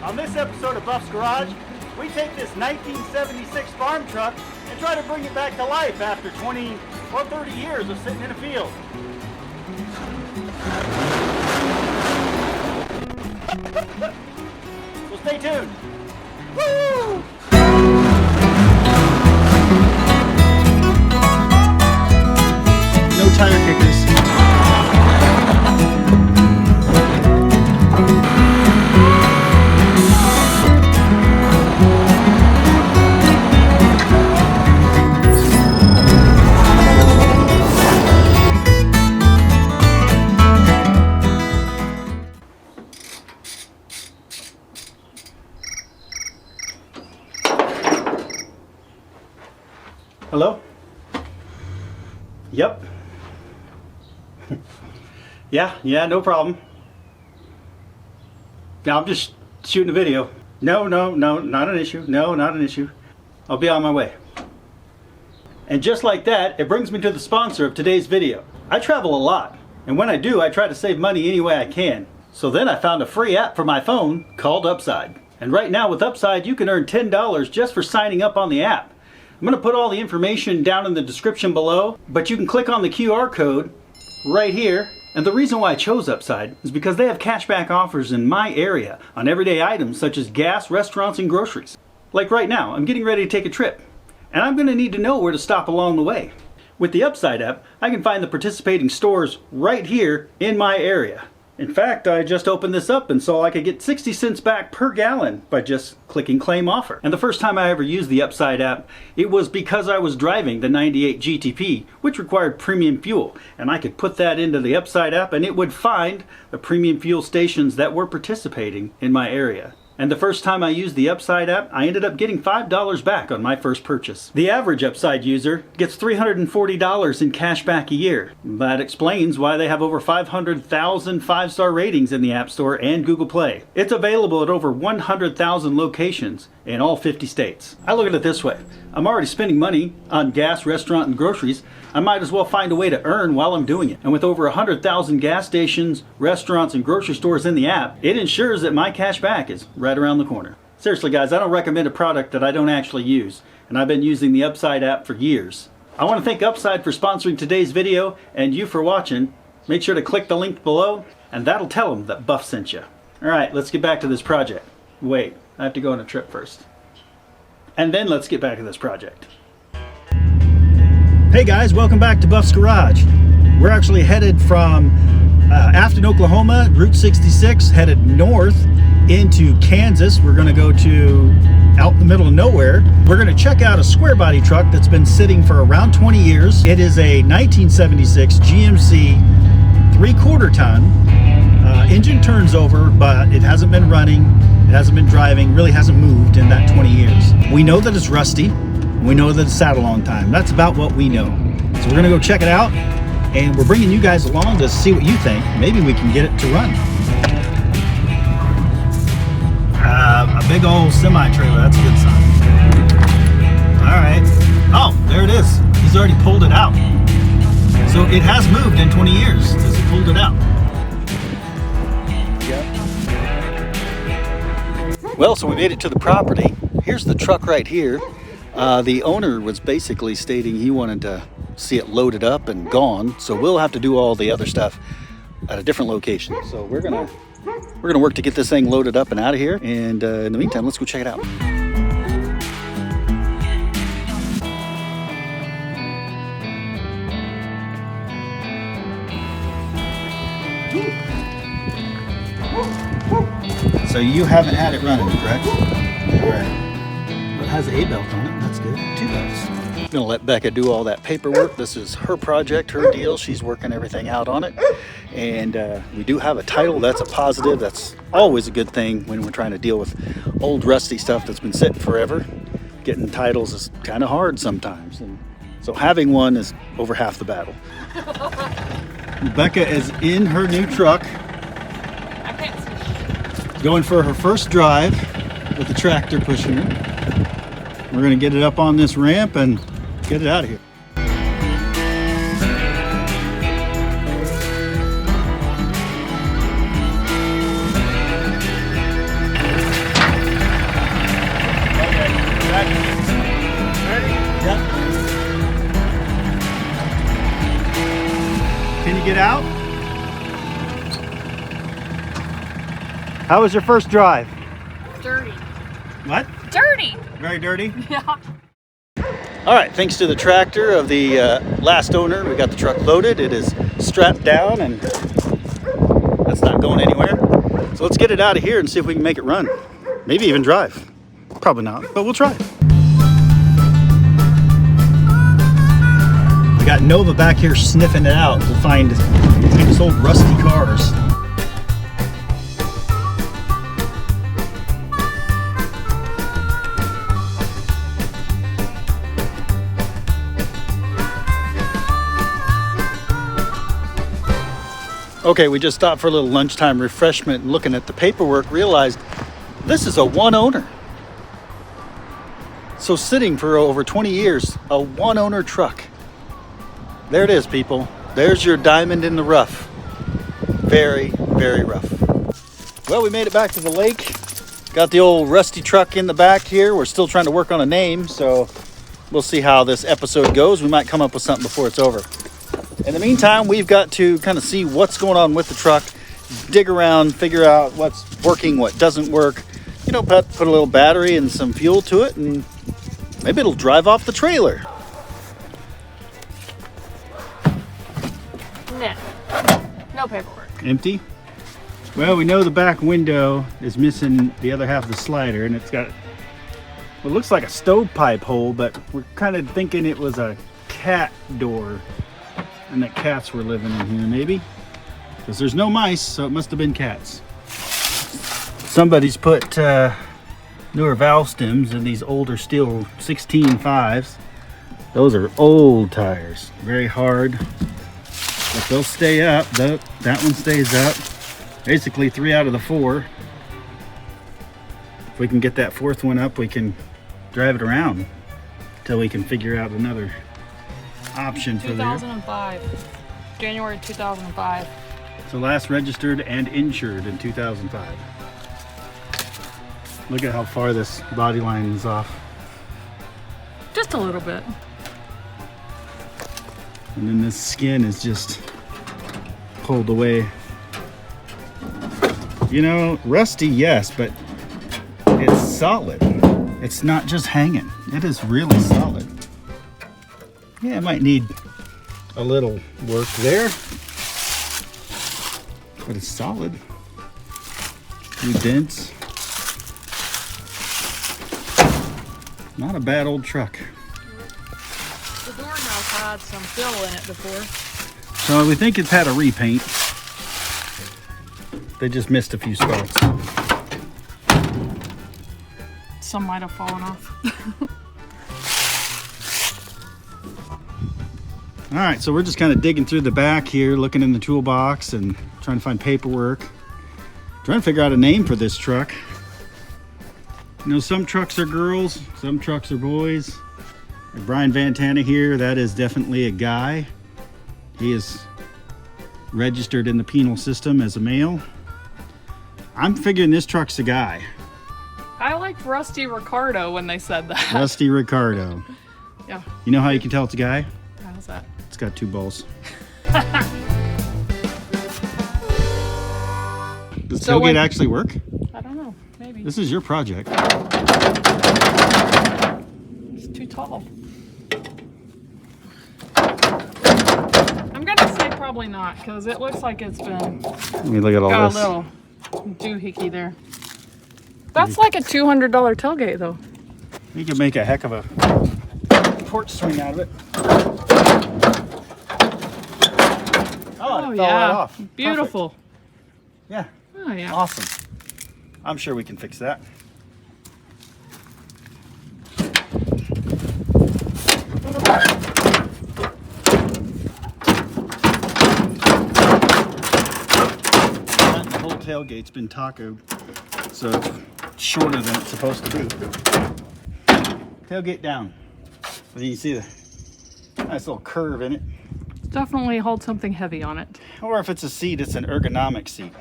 On this episode of Buff's Garage, we take this 1976 farm truck and try to bring it back to life after 20 or 30 years of sitting in a field. So stay tuned. Woo! No tire kickers. Hello? Yep. Yeah, no problem. Now I'm just shooting a video. No, not an issue. No, not an issue. I'll be on my way. And just like that, it brings me to the sponsor of today's video. I travel a lot, and when I do, I try to save money any way I can. So then I found a free app for my phone called Upside. And right now with Upside, you can earn $10 just for signing up on the app. I'm going to put all the information down in the description below, but you can click on the QR code right here. And the reason why I chose Upside is because they have cashback offers in my area on everyday items such as gas, restaurants, and groceries. Like right now, I'm getting ready to take a trip, and I'm going to need to know where to stop along the way. With the Upside app, I can find the participating stores right here in my area. In fact, I just opened this up and saw I could get 60 cents back per gallon by just clicking claim offer. And the first time I ever used the Upside app, it was because I was driving the 98 GTP, which required premium fuel. And I could put that into the Upside app and it would find the premium fuel stations that were participating in my area. And the first time I used the Upside app, I ended up getting $5 back on my first purchase. The average Upside user gets $340 in cash back a year. That explains why they have over 500,000 5-star ratings in the App Store and Google Play. It's available at over 100,000 locations in all 50 states. I look at it this way. I'm already spending money on gas, restaurant, and groceries. I might as well find a way to earn while I'm doing it. And with over 100,000 gas stations, restaurants, and grocery stores in the app, it ensures that my cash back is right around the corner. Seriously guys, I don't recommend a product that I don't actually use, and I've been using the Upside app for years. I want to thank Upside for sponsoring today's video, and you for watching. Make sure to click the link below, and that'll tell them that Buff sent you. Alright, let's get back to this project. Wait, I have to go on a trip first. And then let's get back to this project. Hey guys, welcome back to Buff's Garage. We're actually headed from Afton, Oklahoma, Route 66, headed north into Kansas. We're going to go to out in the middle of nowhere. We're going to check out a Squarebody truck that's been sitting for around 20 years. It is a 1976 GMC 3/4 ton. Engine turns over, but it hasn't been running, it hasn't been driving, really hasn't moved in that 20 years. We know that it's rusty. We know that it's sat a long time. That's about what we know. So we're going to go check it out, and we're bringing you guys along to see what you think. Maybe we can get it to run. A big old semi-trailer, that's a good sign. Alright. Oh, there it is. He's already pulled it out. So it has moved in 20 years since he pulled it out. Well, so we made it to the property. Here's the truck right here. The owner was basically stating he wanted to see it loaded up and gone, so we'll have to do all the other stuff at a different location. So we're gonna work to get this thing loaded up and out of here, and in the meantime, let's go check it out. So you haven't had it running, correct? All right. It has a belt on it. That's good. 2 belts. I'm gonna let Becca do all that paperwork. This is her project, her deal. She's working everything out on it. And we do have a title. That's a positive. That's always a good thing when we're trying to deal with old rusty stuff that's been sitting forever. Getting titles is kind of hard sometimes. And so having one is over half the battle. Becca is in her new truck. Going for her first drive with the tractor pushing her. We're going to get it up on this ramp and get it out of here. How was your first drive? Dirty. What? Dirty! Very dirty? Yeah. All right, thanks to the tractor of the last owner, we got the truck loaded. It is strapped down and that's not going anywhere. So let's get it out of here and see if we can make it run. Maybe even drive. Probably not, but we'll try. We got Nova back here sniffing it out to find these old rusty cars. Okay, we just stopped for a little lunchtime refreshment and looking at the paperwork, realized this is a one owner. So sitting for over 20 years, a one owner truck. There it is, people. There's your diamond in the rough. Very, very rough. Well, we made it back to the lake. Got the old rusty truck in the back here. We're still trying to work on a name, so we'll see how this episode goes. We might come up with something before it's over. In the meantime, we've got to kind of see what's going on with the truck, dig around, figure out what's working, what doesn't work. You know, put a little battery and some fuel to it, and maybe it'll drive off the trailer. No paperwork. Empty? Well, we know the back window is missing the other half of the slider, and it's got what looks like a stovepipe hole, but we're kind of thinking it was a cat door. And that cats were living in here, maybe? Because there's no mice, so it must have been cats. Somebody's put newer valve stems in these older steel 16.5s. Those are old tires, very hard, but they'll stay up. That one stays up. Basically 3 out of the 4. If we can get that 4th one up, we can drive it around until we can figure out another option for 2005. January 2005. So last registered and insured in 2005. Look at how far this body line is off. Just a little bit. And then this skin is just pulled away. You know, rusty, yes, but it's solid. It's not just hanging. It is really solid. Yeah, it might need a little work there, but it's solid. Few dents. Not a bad old truck. The door house had some fill in it before. So we think it's had a repaint. They just missed a few spots. Some might have fallen off. All right, so we're just kind of digging through the back here, looking in the toolbox and trying to find paperwork. Trying to figure out a name for this truck. You know, some trucks are girls, some trucks are boys. Like Brian Vantana here, that is definitely a guy. He is registered in the penal system as a male. I'm figuring this truck's a guy. I liked Rusty Ricardo when they said that. Rusty Ricardo. Yeah. You know how you can tell it's a guy? How's that? It's got 2 balls. Does So tailgate actually work? I don't know. Maybe. This is your project. It's too tall. I'm gonna say probably not, because it looks like it's been Let me look at all got this. a little doohickey there. That's like a $200 tailgate though. You can make a heck of a porch swing out of it. Oh, it fell right off. Beautiful. Perfect. Yeah. Oh yeah. Awesome. I'm sure we can fix that. The whole tailgate's been tacoed, so it's shorter than it's supposed to be. Tailgate down. So you can see the nice little curve in it. Definitely hold something heavy on it. Or if it's a seat, it's an ergonomic seat.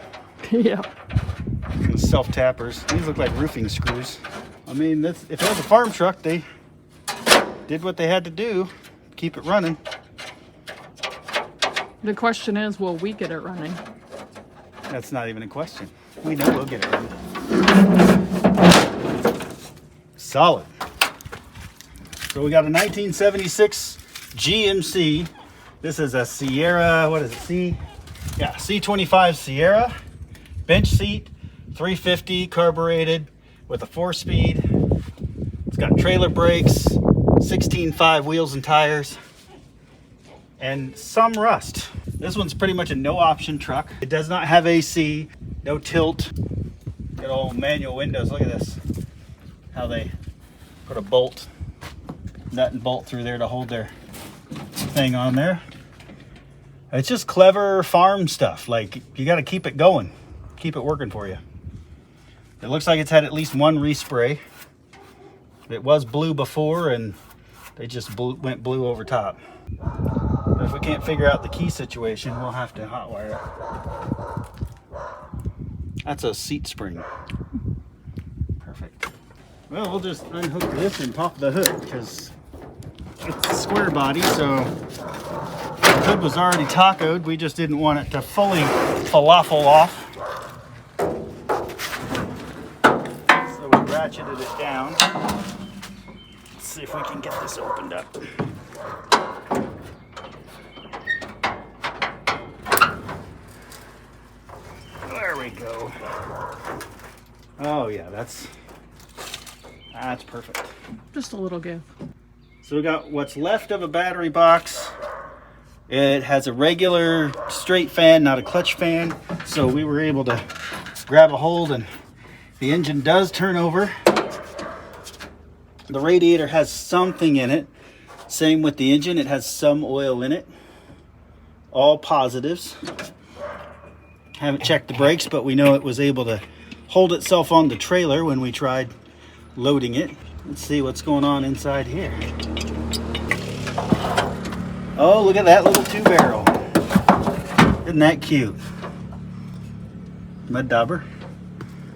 Yeah. Self-tappers. These look like roofing screws. I mean, if it was a farm truck, they did what they had to do. Keep it running. The question is, will we get it running? That's not even a question. We know we'll get it right. Solid. So we got a 1976 GMC. This is a Sierra, what is it, C25 Sierra. Bench seat, 350 carbureted with a 4-speed. It's got trailer brakes, 16.5 wheels and tires, and some rust. This one's pretty much a no option truck. It does not have AC, no tilt. Got all manual windows. Look at this. How they put a bolt, nut and bolt through there to hold their thing on there. It's just clever farm stuff. Like, you got to keep it going, keep it working for you. It looks like it's had at least one respray. It was blue before, and they just went blue over top. But if we can't figure out the key situation, we'll have to hotwire it. That's a seat spring. Perfect. Well, we'll just unhook this and pop the hood, because it's a square body, so the hood was already tacoed. We just didn't want it to fully falafel off. So we ratcheted it down. Let's see if we can get this opened up. There we go. Oh yeah, that's perfect. Just a little give. So we got what's left of a battery box. It has a regular straight fan, not a clutch fan. So we were able to grab a hold, and the engine does turn over. The radiator has something in it. Same with the engine, it has some oil in it. All positives. Haven't checked the brakes, but we know it was able to hold itself on the trailer when we tried loading it. Let's see what's going on inside here. Oh, look at that little 2-barrel. Isn't that cute? Mud dauber.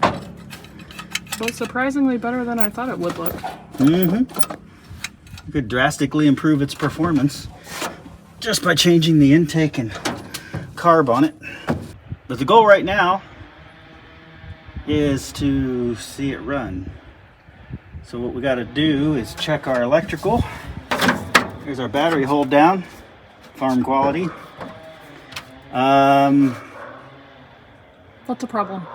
Well, surprisingly better than I thought it would look. Could drastically improve its performance just by changing the intake and carb on it. But the goal right now is to see it run. So what we got to do is check our electrical. Here's our battery hold down, farm quality. What's the problem?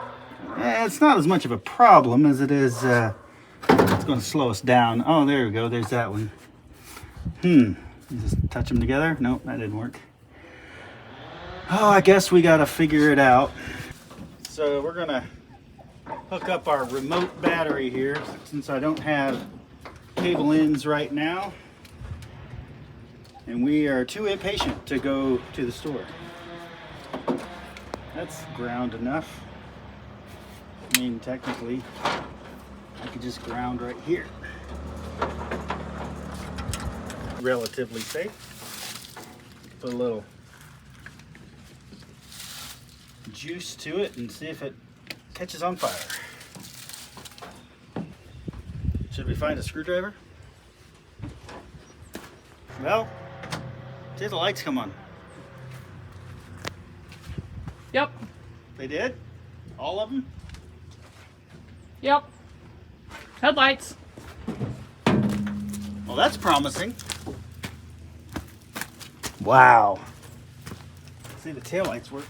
It's not as much of a problem as it is, it's going to slow us down. Oh, there we go, there's that one. Just touch them together? Nope, that didn't work. Oh, I guess we got to figure it out. So we're going to hook up our remote battery here, since I don't have cable ends right now. And we are too impatient to go to the store. That's ground enough. I mean, technically, I could just ground right here. Relatively safe. Put a little juice to it and see if it catches on fire. Should we find a screwdriver? Well, see the lights come on. Yep. They did? All of them? Yep. Headlights. Well, that's promising. Wow. See, the taillights work.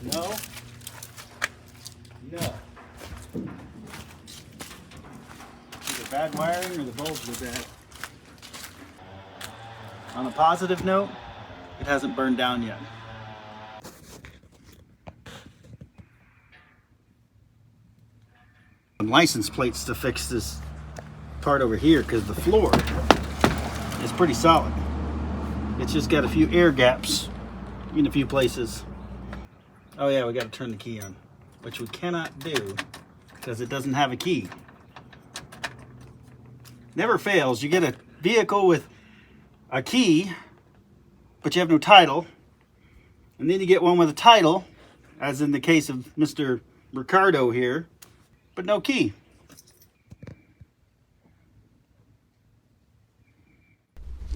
No. No. Either bad wiring or the bulbs are bad. On a positive note, it hasn't burned down yet. Some license plates to fix this part over here, because the floor is pretty solid. It's just got a few air gaps in a few places. Oh yeah, we got to turn the key on, which we cannot do because it doesn't have a key. Never fails. You get a vehicle with a key, but you have no title. And then you get one with a title, as in the case of Mr. Ricardo here, but no key.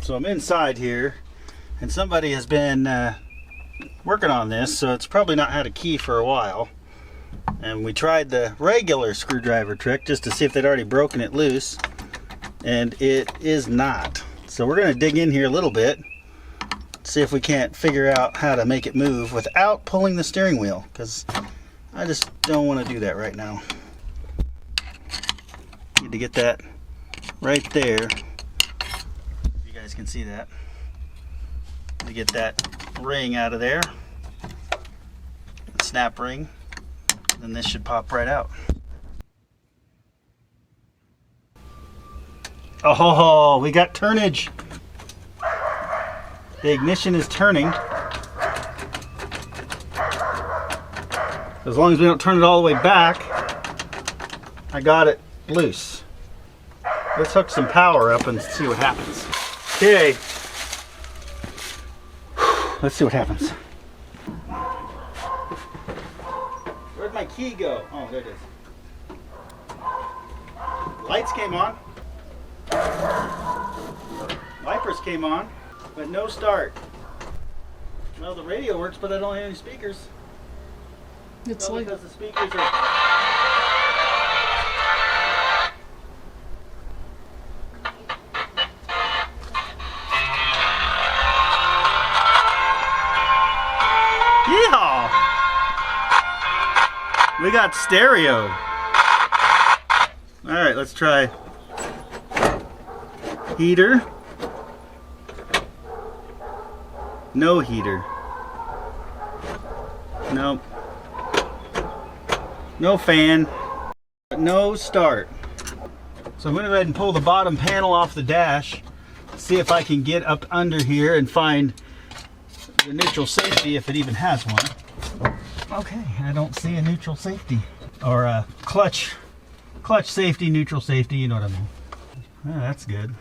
So I'm inside here, and somebody has been working on this, so it's probably not had a key for a while. And we tried the regular screwdriver trick just to see if they'd already broken it loose, and it is not. So we're going to dig in here a little bit, see if we can't figure out how to make it move without pulling the steering wheel, because I just don't want to do that right now. Need to get that right there. You guys can see that. To get that ring out of there, snap ring, then this should pop right out. Oh, we got turnage. The ignition is turning. As long as we don't turn it all the way back, I got it loose. Let's hook some power up and see what happens. Okay. Let's see what happens. Where'd my key go? Oh, there it is. Lights came on. Wipers came on, but no start. Well, the radio works, but I don't have any speakers. It's Probably like because the speakers are... Yeehaw! We got stereo. All right, let's try heater. No heater. Nope. No fan. No start. So I'm going to go ahead and pull the bottom panel off the dash. See if I can get up under here and find the neutral safety, if it even has one. Okay, I don't see a neutral safety. Or a clutch safety, neutral safety, you know what I mean. Oh, that's good.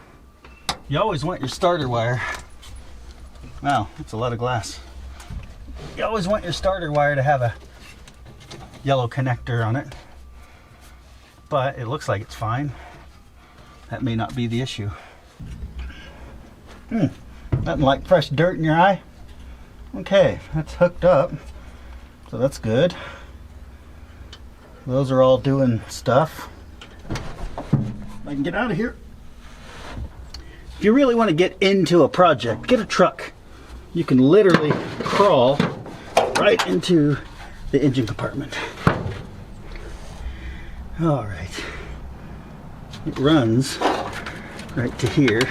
You always want your starter wire. Wow, that's a lot of glass. You always want your starter wire to have a yellow connector on it. But it looks like it's fine. That may not be the issue. Nothing like fresh dirt in your eye. Okay, that's hooked up. So that's good. Those are all doing stuff. If I can get out of here. If you really want to get into a project, get a truck. You can literally crawl right into the engine compartment. All right. It runs right to here.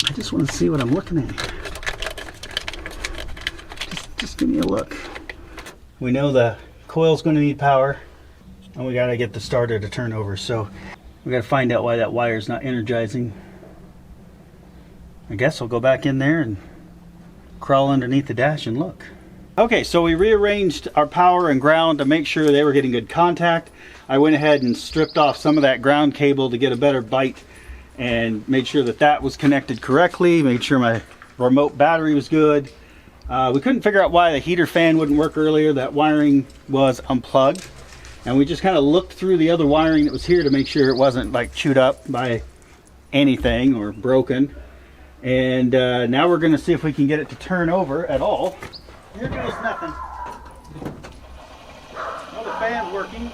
I just want to see what I'm looking at. Just give me a look. We know the coil's going to need power, and we got to get the starter to turn over. So we got to find out why that wire's not energizing. I guess I'll go back in there and crawl underneath the dash and look. Okay, so we rearranged our power and ground to make sure they were getting good contact. I went ahead and stripped off some of that ground cable to get a better bite and made sure that that was connected correctly, made sure my remote battery was good. We couldn't figure out why the heater fan wouldn't work earlier. That wiring was unplugged, and we just kind of looked through the other wiring that was here to make sure it wasn't like chewed up by anything or broken. And now we're going to see if we can get it to turn over at all. Here goes nothing. Well, the fan's working.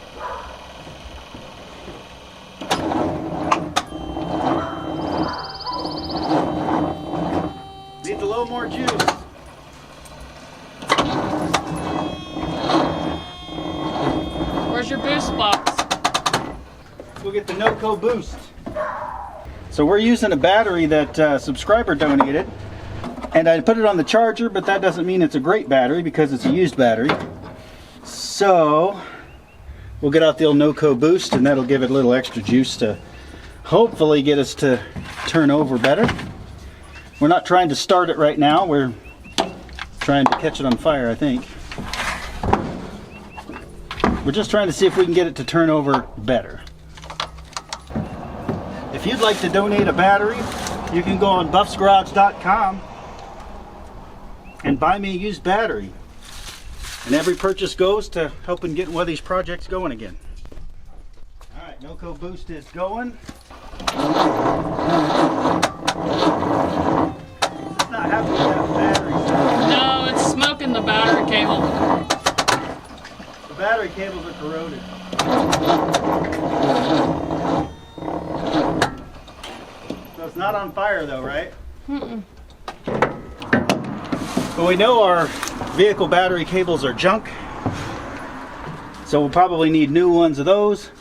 Needs a little more juice. Where's your boost box? We'll get the NOCO boost. So we're using a battery that a subscriber donated, and I put it on the charger, but that doesn't mean it's a great battery because it's a used battery. So we'll get out the old NOCO boost, and that'll give it a little extra juice to hopefully get us to turn over better. We're not trying to start it right now. We're trying to catch it on fire, I think. We're just trying to see if we can get it to turn over better. If you'd like to donate a battery, you can go on buffsgarage.com and buy me a used battery. And every purchase goes to helping get one of these projects going again. Alright, NOCO boost is going. the battery cable. The battery cables are corroded. So it's not on fire though, right? Mm-mm. But we know our vehicle battery cables are junk, so we'll probably need new ones of those.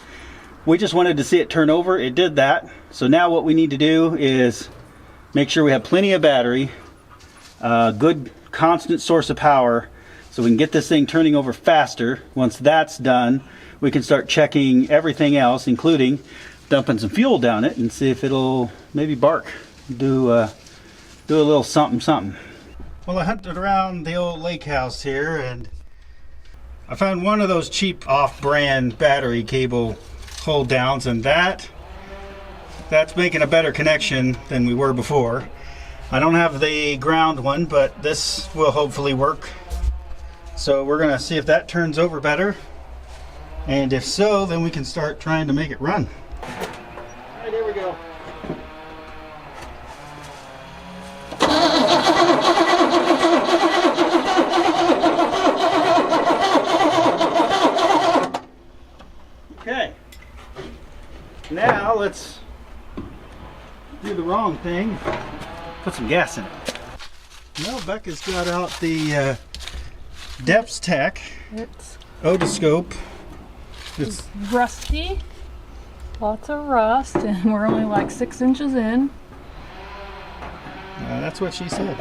We just wanted to see it turn over. It did that. So now what we need to do is make sure we have plenty of battery, good constant source of power, so we can get this thing turning over faster. Once that's done, we can start checking everything else, including dumping some fuel down it and see if it'll maybe bark, do a little something something. Well, I hunted around the old lake house here and I found one of those cheap off-brand battery cable hold downs, and that's making a better connection than we were before. I don't have the ground one, but this will hopefully work. So we're gonna see if that turns over better, and if so, then we can start trying to make it run. All right, here we go. Okay, now let's do the wrong thing. Put some gas in it. Well, Becca's got out the Depths Tech It's otoscope. It's rusty. Lots of rust, and we're only like 6 inches in. that's what she said.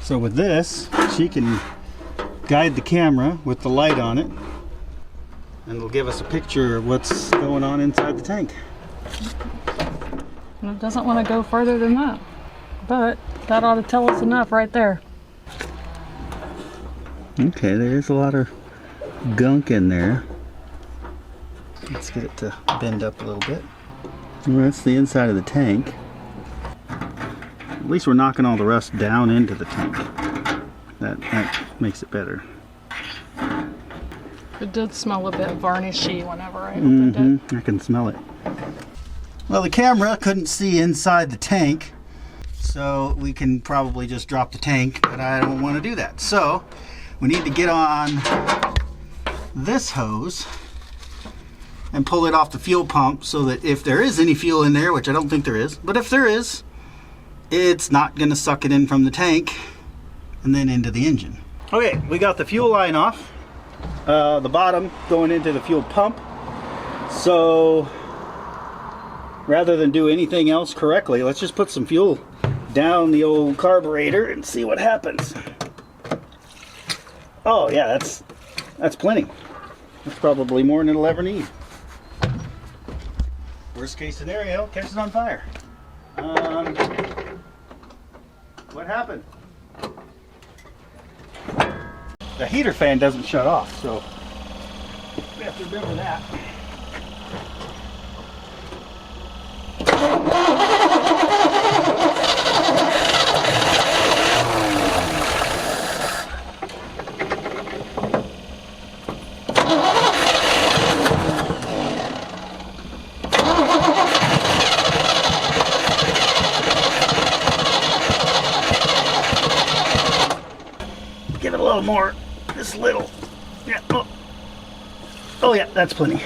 So with this, she can guide the camera with the light on it, and it'll give us a picture of what's going on inside the tank. And it doesn't want to go further than that. But that ought to tell us enough right there. Okay, there's a lot of gunk in there. Let's get it to bend up a little bit. Well, that's the inside of the tank. At least we're knocking all the rust down into the tank. That makes it better. It did smell a bit varnishy whenever I opened it. I can smell it. Well, the camera couldn't see inside the tank, so we can probably just drop the tank, but I don't want to do that. So we need to get on this hose and pull it off the fuel pump so that if there is any fuel in there, which I don't think there is, but if there is, it's not going to suck it in from the tank and then into the engine. Okay, we got the fuel line off, the bottom going into the fuel pump. So rather than do anything else correctly, let's just put some fuel down the old carburetor and see what happens. Oh yeah, that's plenty. That's probably more than it'll ever need. Worst case scenario, catches on fire. What happened? The heater fan doesn't shut off, so we have to remember that. Give it a little more, just little. Yeah. Oh yeah, that's plenty.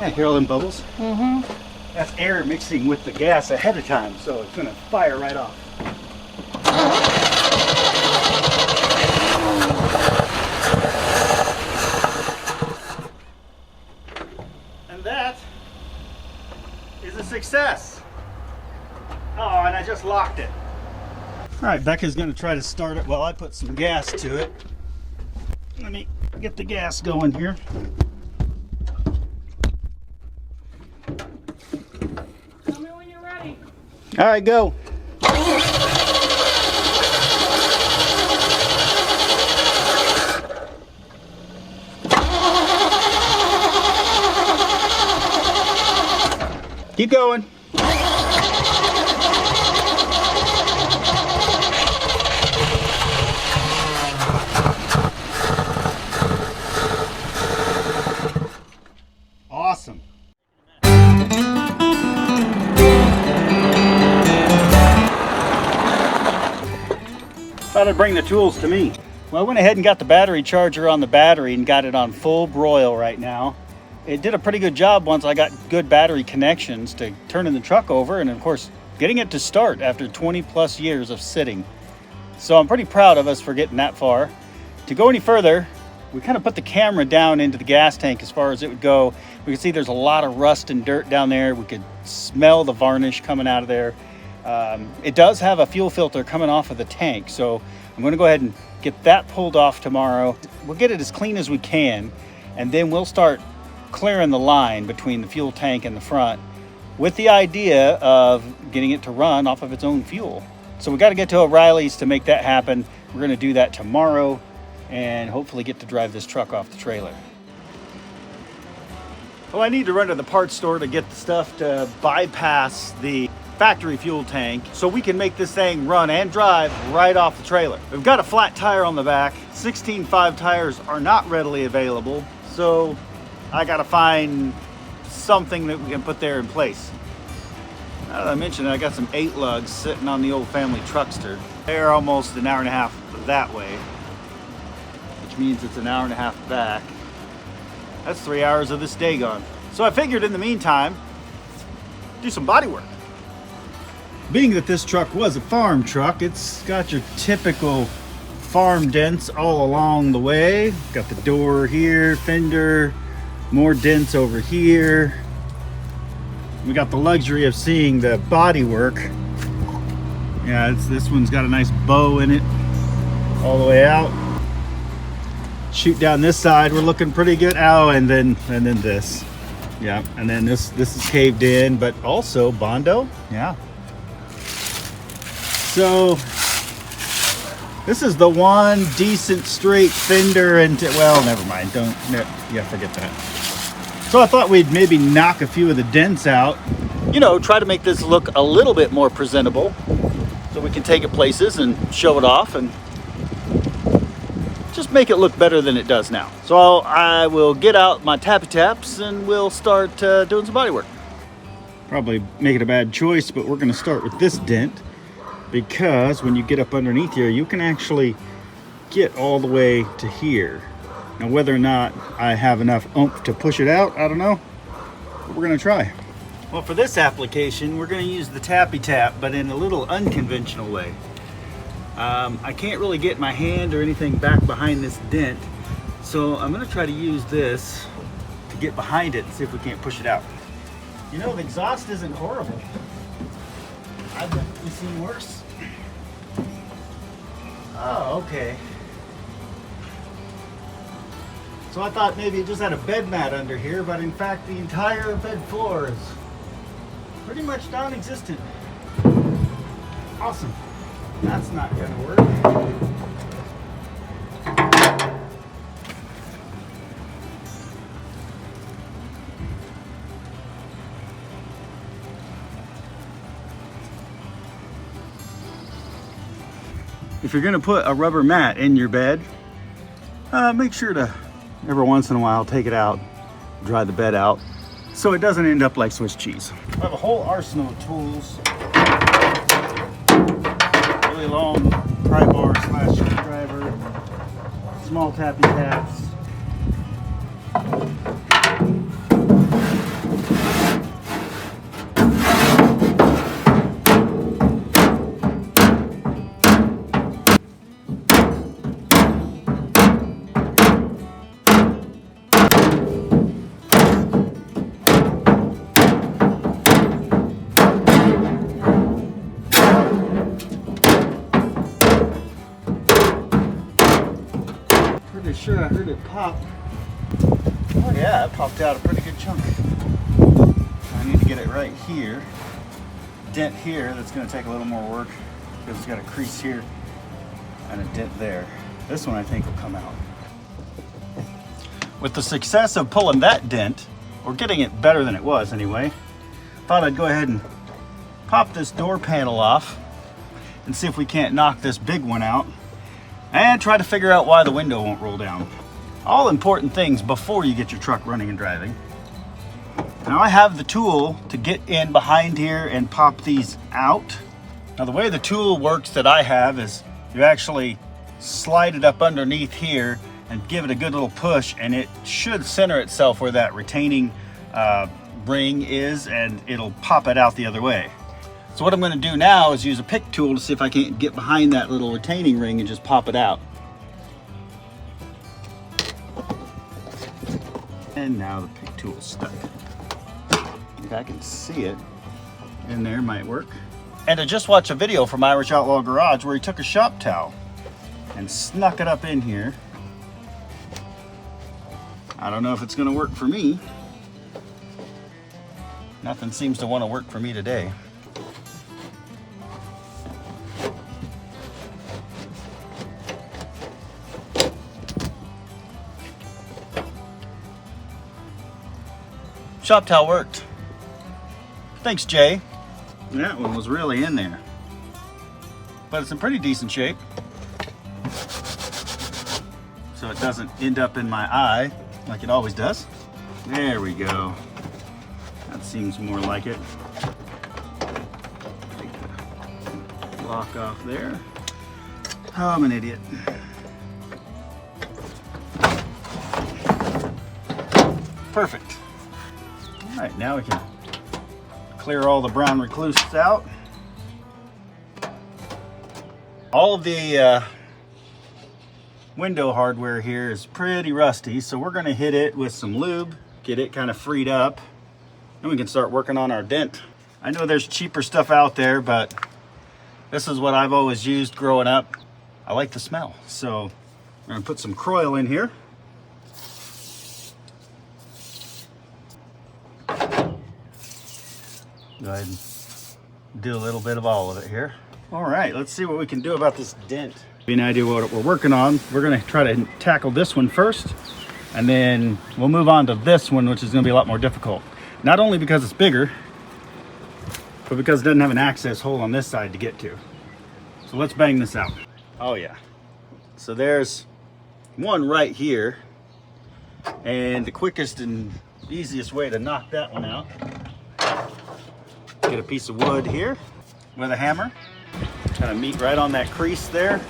Yeah, hear all them bubbles? That's air mixing with the gas ahead of time, so it's gonna fire right off. And that is a success. Oh, and I just locked it. All right, Becca's gonna try to start it while I put some gas to it. Let me get the gas going here. Tell me when you're ready. All right, go. Keep going. Awesome. About thought I'd bring the tools to me. Well, I went ahead and got the battery charger on the battery and got it on full broil right now. It did a pretty good job once I got good battery connections to turning the truck over and, of course, getting it to start after 20 plus years of sitting. So I'm pretty proud of us for getting that far. To go any further, we kind of put the camera down into the gas tank as far as it would go. We can see there's a lot of rust and dirt down there. We could smell the varnish coming out of there. It does have a fuel filter coming off of the tank, so I'm going to go ahead and get that pulled off tomorrow. We'll get it as clean as we can, and then we'll start clearing the line between the fuel tank and the front with the idea of getting it to run off of its own fuel. So we got to get to O'Reilly's to make that happen. We're going to do that tomorrow and hopefully get to drive this truck off the trailer. Well, I need to run to the parts store to get the stuff to bypass the factory fuel tank so we can make this thing run and drive right off the trailer. We've got a flat tire on the back. 16.5 tires are not readily available, so I gotta find something that we can put there in place. Now that I mentioned it, I got some 8 lugs sitting on the old family truckster. They're almost an hour and a half that way, which means it's an hour and a half back. That's 3 hours of this day gone. So I figured in the meantime, do some body work. Being that this truck was a farm truck, it's got your typical farm dents all along the way. Got the door here, fender, more dents over here. We got the luxury of seeing the body work. Yeah, this one's got a nice bow in it all the way out. Shoot down this side, we're looking pretty good. Oh, and then this. Yeah, and then this is caved in, but also Bondo. Yeah. So this is the one decent straight fender, and well, never mind. Forget that. So I thought we'd maybe knock a few of the dents out. You know, try to make this look a little bit more presentable, so we can take it places and show it off and just make it look better than it does now. So I will get out my tappy taps and we'll start doing some body work. Probably making a bad choice, but we're going to start with this dent, because when you get up underneath here, you can actually get all the way to here. Now, whether or not I have enough oomph to push it out, I don't know, but we're gonna try. Well, for this application, we're gonna use the tappy tap, but in a little unconventional way. I can't really get my hand or anything back behind this dent, so I'm gonna try to use this to get behind it and see if we can't push it out. You know, the exhaust isn't horrible. I've definitely seen worse. Oh, okay. So I thought maybe it just had a bed mat under here, but in fact the entire bed floor is pretty much non-existent. Awesome. That's not gonna work. If you're gonna put a rubber mat in your bed, make sure to every once in a while take it out, dry the bed out, so it doesn't end up like Swiss cheese. I have a whole arsenal of tools. Really long pry bar / screwdriver, small tappy taps. Sure, I heard it pop. Oh yeah, it popped out a pretty good chunk. I need to get it right here. Dent here, that's going to take a little more work because it's got a crease here and a dent there. This one I think will come out. With the success of pulling that dent, or getting it better than it was anyway, thought I'd go ahead and pop this door panel off and see if we can't knock this big one out, and try to figure out why the window won't roll down. All important things before you get your truck running and driving. Now I have the tool to get in behind here and pop these out. Now the way the tool works that I have is You actually slide it up underneath here and give it a good little push, and it should center itself where that retaining ring is, and it'll pop it out the other way. So what I'm going to do now is use a pick tool to see if I can't get behind that little retaining ring and just pop it out. And now the pick tool is stuck. If I can see it in there, might work. And I just watched a video from Irish Outlaw Garage where he took a shop towel and snuck it up in here. I don't know if it's going to work for me. Nothing seems to want to work for me today. Shop towel worked. Thanks, Jay. That one was really in there. But it's in pretty decent shape. So it doesn't end up in my eye like it always does. There we go. That seems more like it. Take the block off there. Oh, I'm an idiot. Perfect. All right, now we can clear all the brown recluses out. All of the window hardware here is pretty rusty, so we're going to hit it with some lube, get it kind of freed up, and we can start working on our dent. I know there's cheaper stuff out there, but this is what I've always used growing up. I like the smell, so I'm going to put some Croil in here. Go ahead and do a little bit of all of it here. All right, let's see what we can do about this dent. Give you an idea what we're working on. We're gonna try to tackle this one first, and then we'll move on to this one, which is gonna be a lot more difficult. Not only because it's bigger, but because it doesn't have an access hole on this side to get to. So let's bang this out. Oh yeah. So there's one right here, and the quickest and easiest way to knock that one out, get a piece of wood here with a hammer, kind of meet right on that crease there.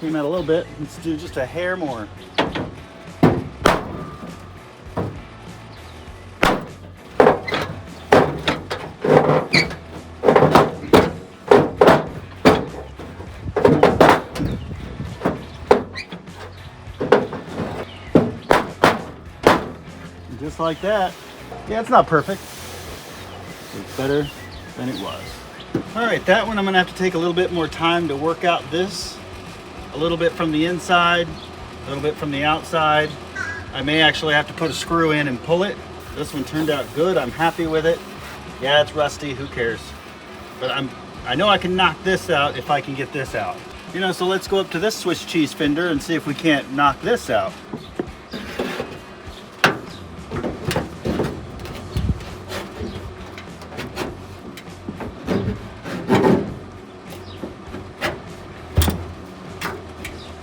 Came out a little bit. Let's do just a hair more. Just like that. Yeah, it's not perfect. It's better than it was. All right, that one I'm gonna have to take a little bit more time to work out this. A little bit from the inside, a little bit from the outside. I may actually have to put a screw in and pull it. This one turned out good, I'm happy with it. Yeah, it's rusty, who cares? But I know I can knock this out if I can get this out. You know, so let's go up to this Swiss cheese fender and see if we can't knock this out.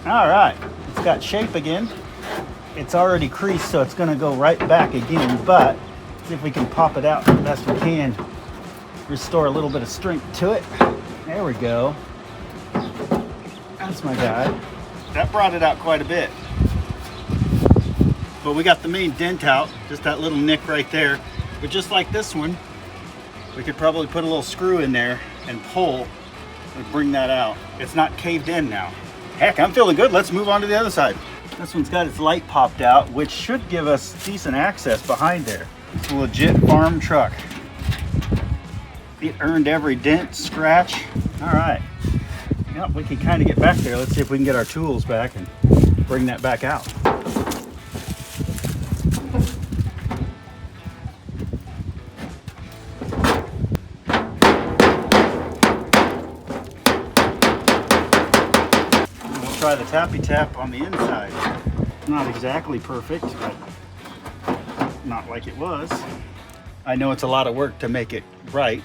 All right, it's got shape again. It's already creased, so it's gonna go right back again, but see if we can pop it out the best we can. Restore a little bit of strength to it. There we go. That's my guy. That brought it out quite a bit. But we got the main dent out, just that little nick right there. But just like this one, we could probably put a little screw in there and pull and bring that out. It's not caved in now. Heck, I'm feeling good. Let's move on to the other side. This one's got its light popped out, which should give us decent access behind there. It's a legit farm truck. It earned every dent, scratch. All right. Yep, we can kind of get back there. Let's see if we can get our tools back and bring that back out. Try the tappy tap on the inside. Not exactly perfect, but not like it was. I know it's a lot of work to make it right,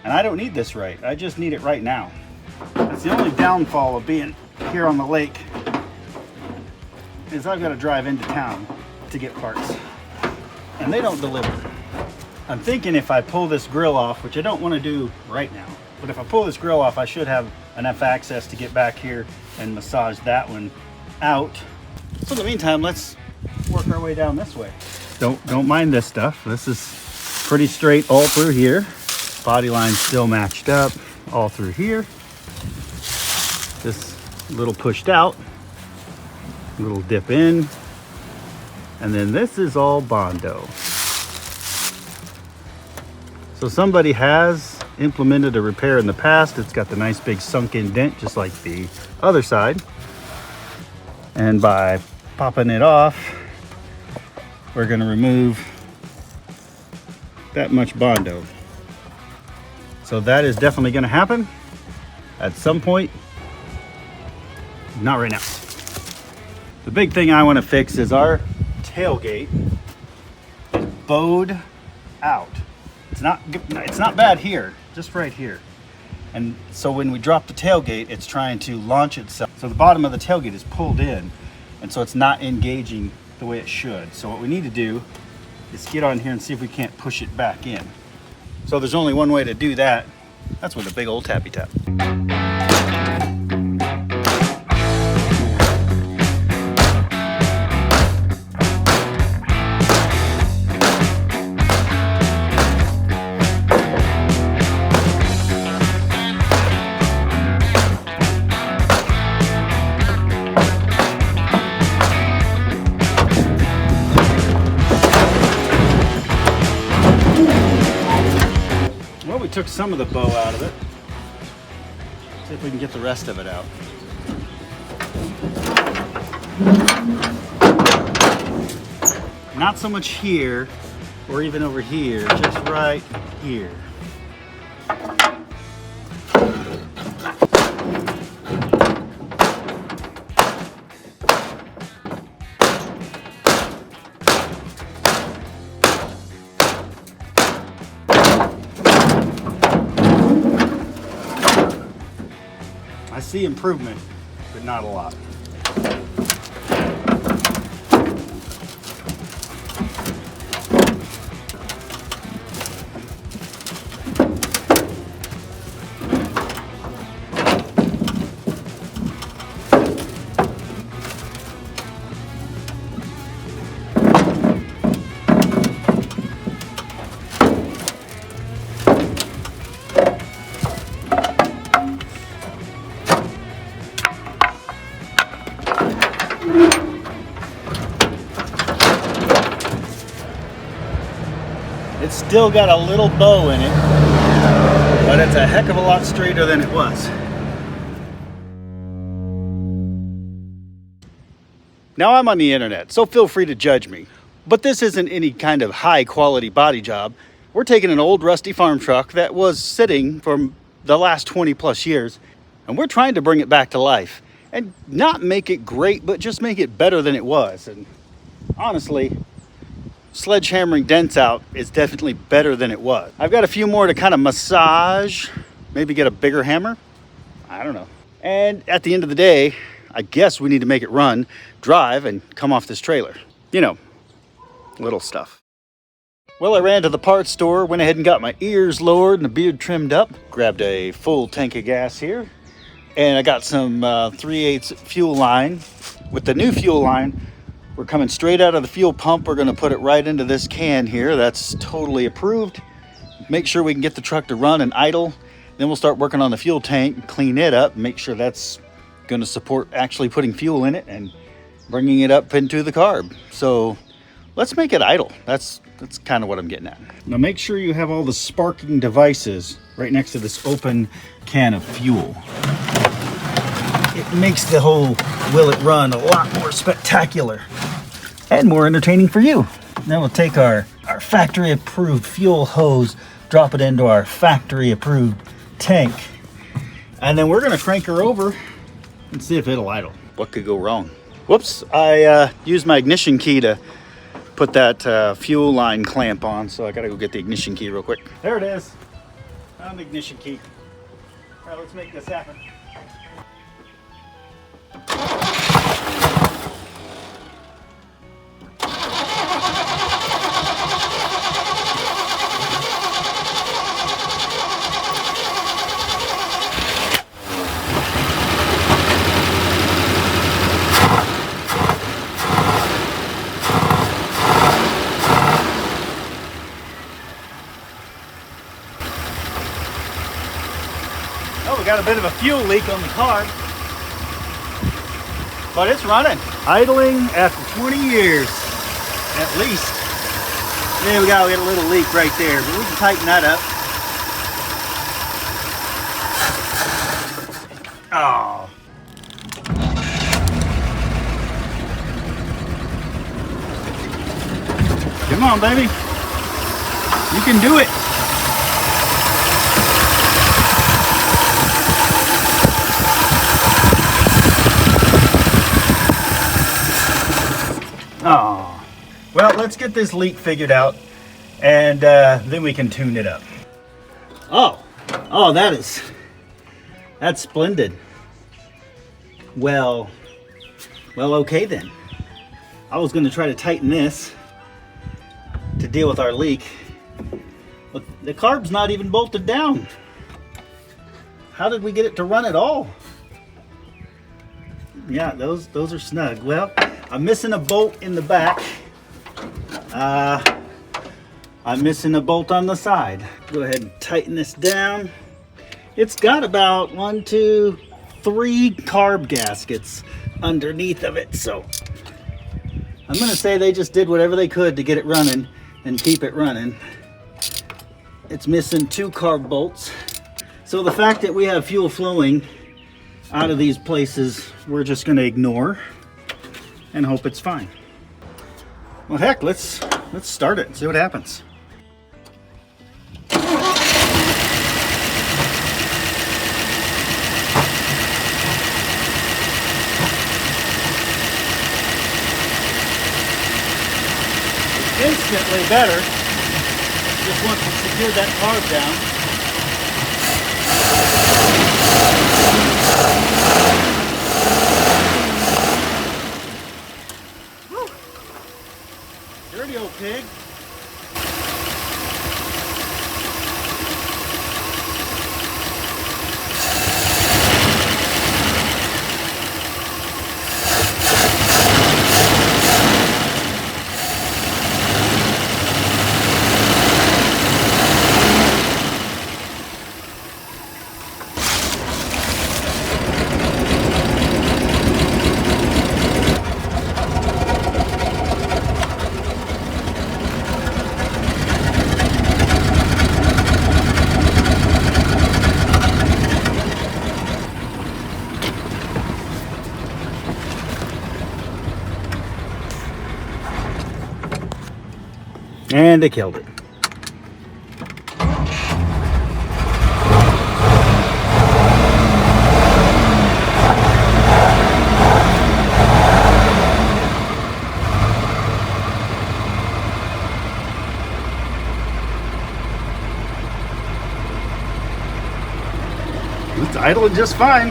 and I don't need this right. I just need it right now. That's the only downfall of being here on the lake, is I've got to drive into town to get parts, and they don't deliver. I'm thinking if I pull this grill off, which I don't want to do right now, but if I pull this grill off, I should have enough access to get back here and massage that one out. So in the meantime, let's work our way down this way. Don't mind this stuff. This is pretty straight all through here. Body line still matched up all through here. This little pushed out, little dip in, and then this is all Bondo. So somebody has implemented a repair in the past. It's got the nice big sunken dent just like the other side. And by popping it off, we're going to remove that much Bondo. So that is definitely going to happen at some point. Not right now. The big thing I want to fix is our tailgate is bowed out. It's not bad here, just right here. And so when we drop the tailgate, it's trying to launch itself. So the bottom of the tailgate is pulled in, and so it's not engaging the way it should. So what we need to do is get on here and see if we can't push it back in. So there's only one way to do that. That's with a big old tappy tap. Took some of the bow out of it. See if we can get the rest of it out. Not so much here or even over here, just right here. I see improvement, but not a lot. It's still got a little bow in it, but it's a heck of a lot straighter than it was. Now I'm on the internet, so feel free to judge me. But this isn't any kind of high quality body job. We're taking an old rusty farm truck that was sitting for the last 20 plus years, and we're trying to bring it back to life. And not make it great, but just make it better than it was. And honestly, sledgehammering dents out is definitely better than it was. I've got a few more to kind of massage, maybe get a bigger hammer. I don't know. And at the end of the day, I guess we need to make it run, drive, and come off this trailer. You know, little stuff. Well, I ran to the parts store, went ahead and got my ears lowered and the beard trimmed up, grabbed a full tank of gas here, and I got some 3/8 fuel line. With the new fuel line, we're coming straight out of the fuel pump. We're gonna put it right into this can here. That's totally approved. Make sure we can get the truck to run and idle. Then we'll start working on the fuel tank, clean it up, make sure that's gonna support actually putting fuel in it and bringing it up into the carb. So let's make it idle. That's kind of what I'm getting at. Now make sure you have all the sparking devices right next to this open can of fuel. It makes the whole will it run a lot more spectacular and more entertaining for you. Then we'll take our factory approved fuel hose, drop it into our factory approved tank, and then we're gonna crank her over and see if it'll idle. What could go wrong? Whoops, I used my ignition key to put that fuel line clamp on, so I gotta go get the ignition key real quick. There it is. Found the ignition key. All right, let's make this happen. Oh, we got a bit of a fuel leak on the car, but it's running. Idling after 20 years, at least. There we go, we got a little leak right there, but we can tighten that up. Oh. Come on, baby. You can do it. Oh, well, let's get this leak figured out, and then we can tune it up. Oh, that's splendid. Well, okay then. I was going to try to tighten this to deal with our leak, but the carb's not even bolted down. How did we get it to run at all? Yeah, those are snug. Well, I'm missing a bolt in the back. I'm missing a bolt on the side. Go ahead and tighten this down. It's got about 1, 2, 3 carb gaskets underneath of it, so I'm gonna say they just did whatever they could to get it running and keep it running. It's missing 2 carb bolts. So the fact that we have fuel flowing out of these places, we're just gonna ignore and hope it's fine. Well, heck, let's start it and see what happens. Instantly better. Just once we secure that carb down. Whew. Dirty old pig. And they killed it. It's idling just fine.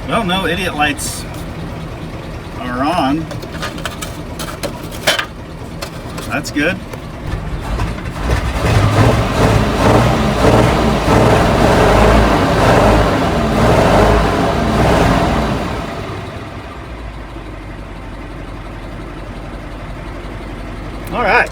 Well, no idiot lights are on. That's good. All right.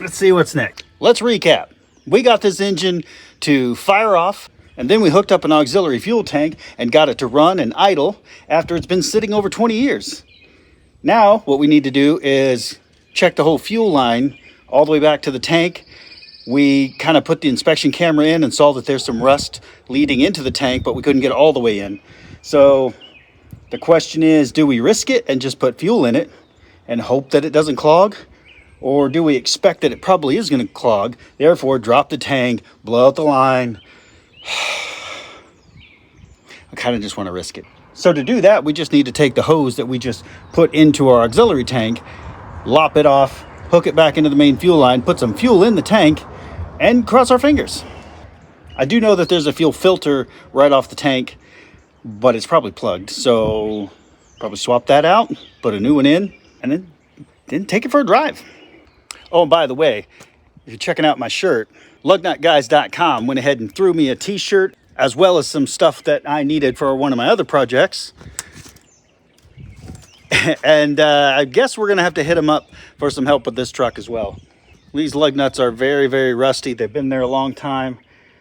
Let's see what's next. Let's recap. We got this engine to fire off, and then we hooked up an auxiliary fuel tank and got it to run and idle after it's been sitting over 20 years. Now, what we need to do is check the whole fuel line all the way back to the tank. We kind of put the inspection camera in and saw that there's some rust leading into the tank, but we couldn't get it all the way in. So the question is, do we risk it and just put fuel in it and hope that it doesn't clog? Or do we expect that it probably is going to clog, therefore drop the tank, blow out the line? I kind of just want to risk it. So to do that, we just need to take the hose that we just put into our auxiliary tank, lop it off, hook it back into the main fuel line, put some fuel in the tank, and cross our fingers. I do know that there's a fuel filter right off the tank, but it's probably plugged. So probably swap that out, put a new one in, and then take it for a drive. Oh, and by the way, if you're checking out my shirt, lugnutguys.com went ahead and threw me a t-shirt, as well as some stuff that I needed for one of my other projects. And I guess we're going to have to hit them up for some help with this truck as well. These lug nuts are very, very rusty. They've been there a long time.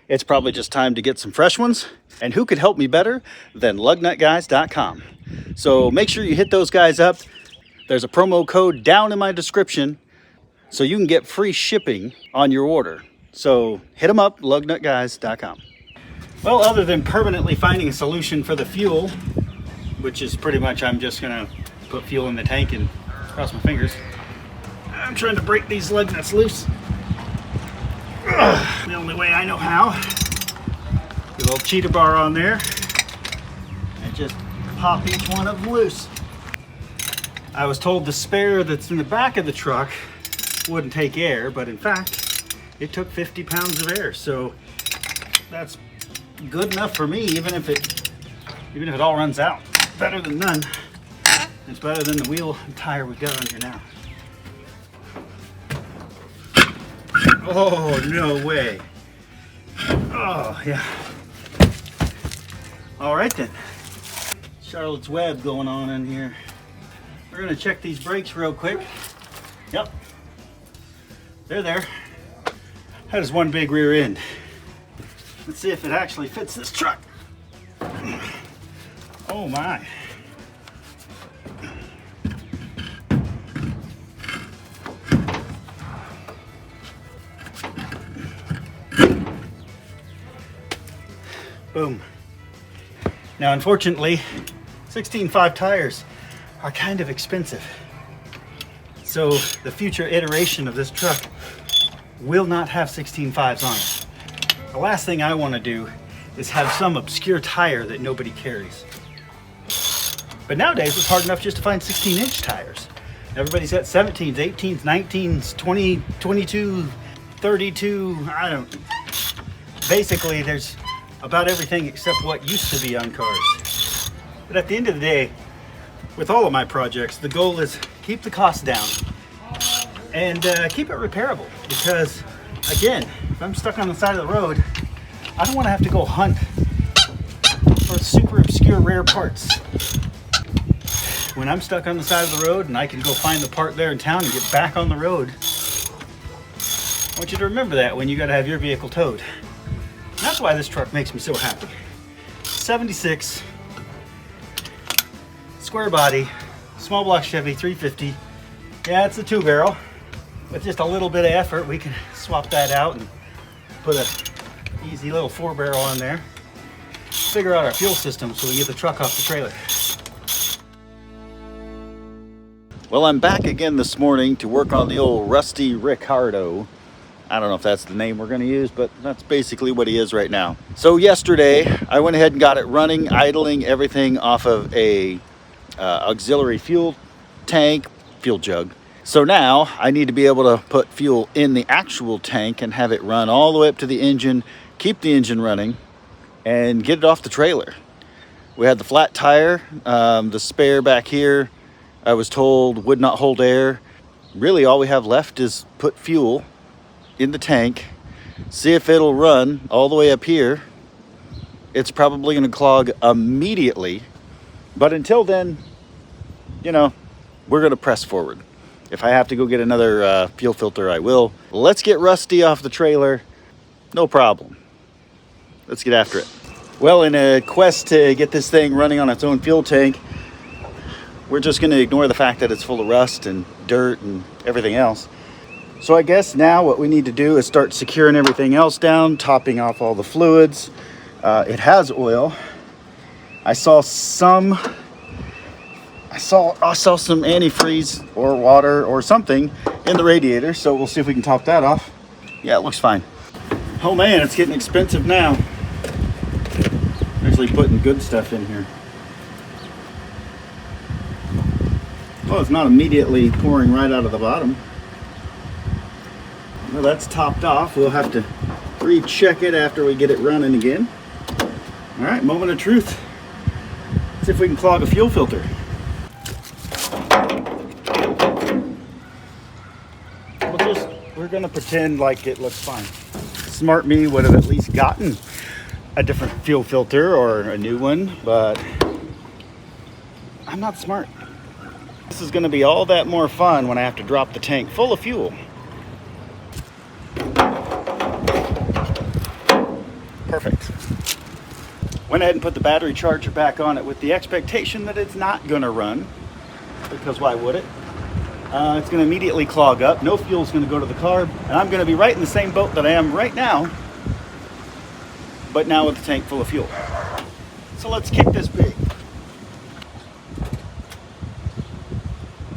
It's probably just time to get some fresh ones. And who could help me better than lugnutguys.com? So make sure you hit those guys up. There's a promo code down in my description so you can get free shipping on your order. So hit them up, lugnutguys.com. Well, other than permanently finding a solution for the fuel, which is pretty much I'm just gonna put fuel in the tank and cross my fingers, I'm trying to break these lug nuts loose. Ugh, the only way I know how. Get a little cheetah bar on there and just pop each one of them loose. I was told the spare that's in the back of the truck wouldn't take air, but in fact it took 50 pounds of air, so that's good enough for me, even if it all runs out. Better than none. It's better than the wheel and tire we've got on here now. Oh, no way. Oh, yeah. All right then. Charlotte's Web going on in here. We're gonna check these brakes real quick. Yep. They're there. That is one big rear end. Let's see if it actually fits this truck. Oh my. Boom. Now, unfortunately, 16.5 tires are kind of expensive. So the future iteration of this truck will not have 16.5s on it. The last thing I want to do is have some obscure tire that nobody carries. But nowadays it's hard enough just to find 16-inch tires. Everybody's got 17s, 18s, 19s, 20, 22, 32, basically there's about everything except what used to be on cars. But at the end of the day, with all of my projects, the goal is keep the cost down and keep it repairable. Because again, if I'm stuck on the side of the road, I don't want to have to go hunt for super obscure rare parts. When I'm stuck on the side of the road and I can go find the part there in town and get back on the road, I want you to remember that when you got to have your vehicle towed. And that's why this truck makes me so happy. 76 square body, small block Chevy 350. Yeah, it's a 2-barrel. With just a little bit of effort, we can swap that out and put a easy little 4-barrel on there. Figure out our fuel system so we get the truck off the trailer. Well, I'm back again this morning to work on the old Rusty Ricardo. I don't know if that's the name we're going to use, but that's basically what he is right now. So yesterday, I went ahead and got it running, idling everything off of a auxiliary fuel tank, fuel jug. So now I need to be able to put fuel in the actual tank and have it run all the way up to the engine, keep the engine running, and get it off the trailer. We had the flat tire, the spare back here, I was told would not hold air. Really all we have left is put fuel in the tank, see if it'll run all the way up here. It's probably going to clog immediately, but until then, you know, we're going to press forward. If I have to go get another fuel filter, I will. Let's get Rusty off the trailer. No problem. Let's get after it. Well, in a quest to get this thing running on its own fuel tank, we're just going to ignore the fact that it's full of rust and dirt and everything else. So I guess now what we need to do is start securing everything else down, topping off all the fluids. It has oil. I saw some antifreeze or water or something in the radiator, so we'll see if we can top that off. Yeah, it looks fine. Oh man, it's getting expensive now. Actually putting good stuff in here. Well, it's not immediately pouring right out of the bottom. Well, that's topped off. We'll have to recheck it after we get it running again. All right, moment of truth. Let's see if we can clog a fuel filter. We're gonna pretend like it looks fine. Smart me would have at least gotten a different fuel filter or a new one, but I'm not smart. This is gonna be all that more fun when I have to drop the tank full of fuel Went ahead and put the battery charger back on it with the expectation that it's not going to run, because why would it? It's going to immediately clog up. No fuel's going to go to the carb, and I'm going to be right in the same boat that I am right now, but now with the tank full of fuel. So let's kick this pig.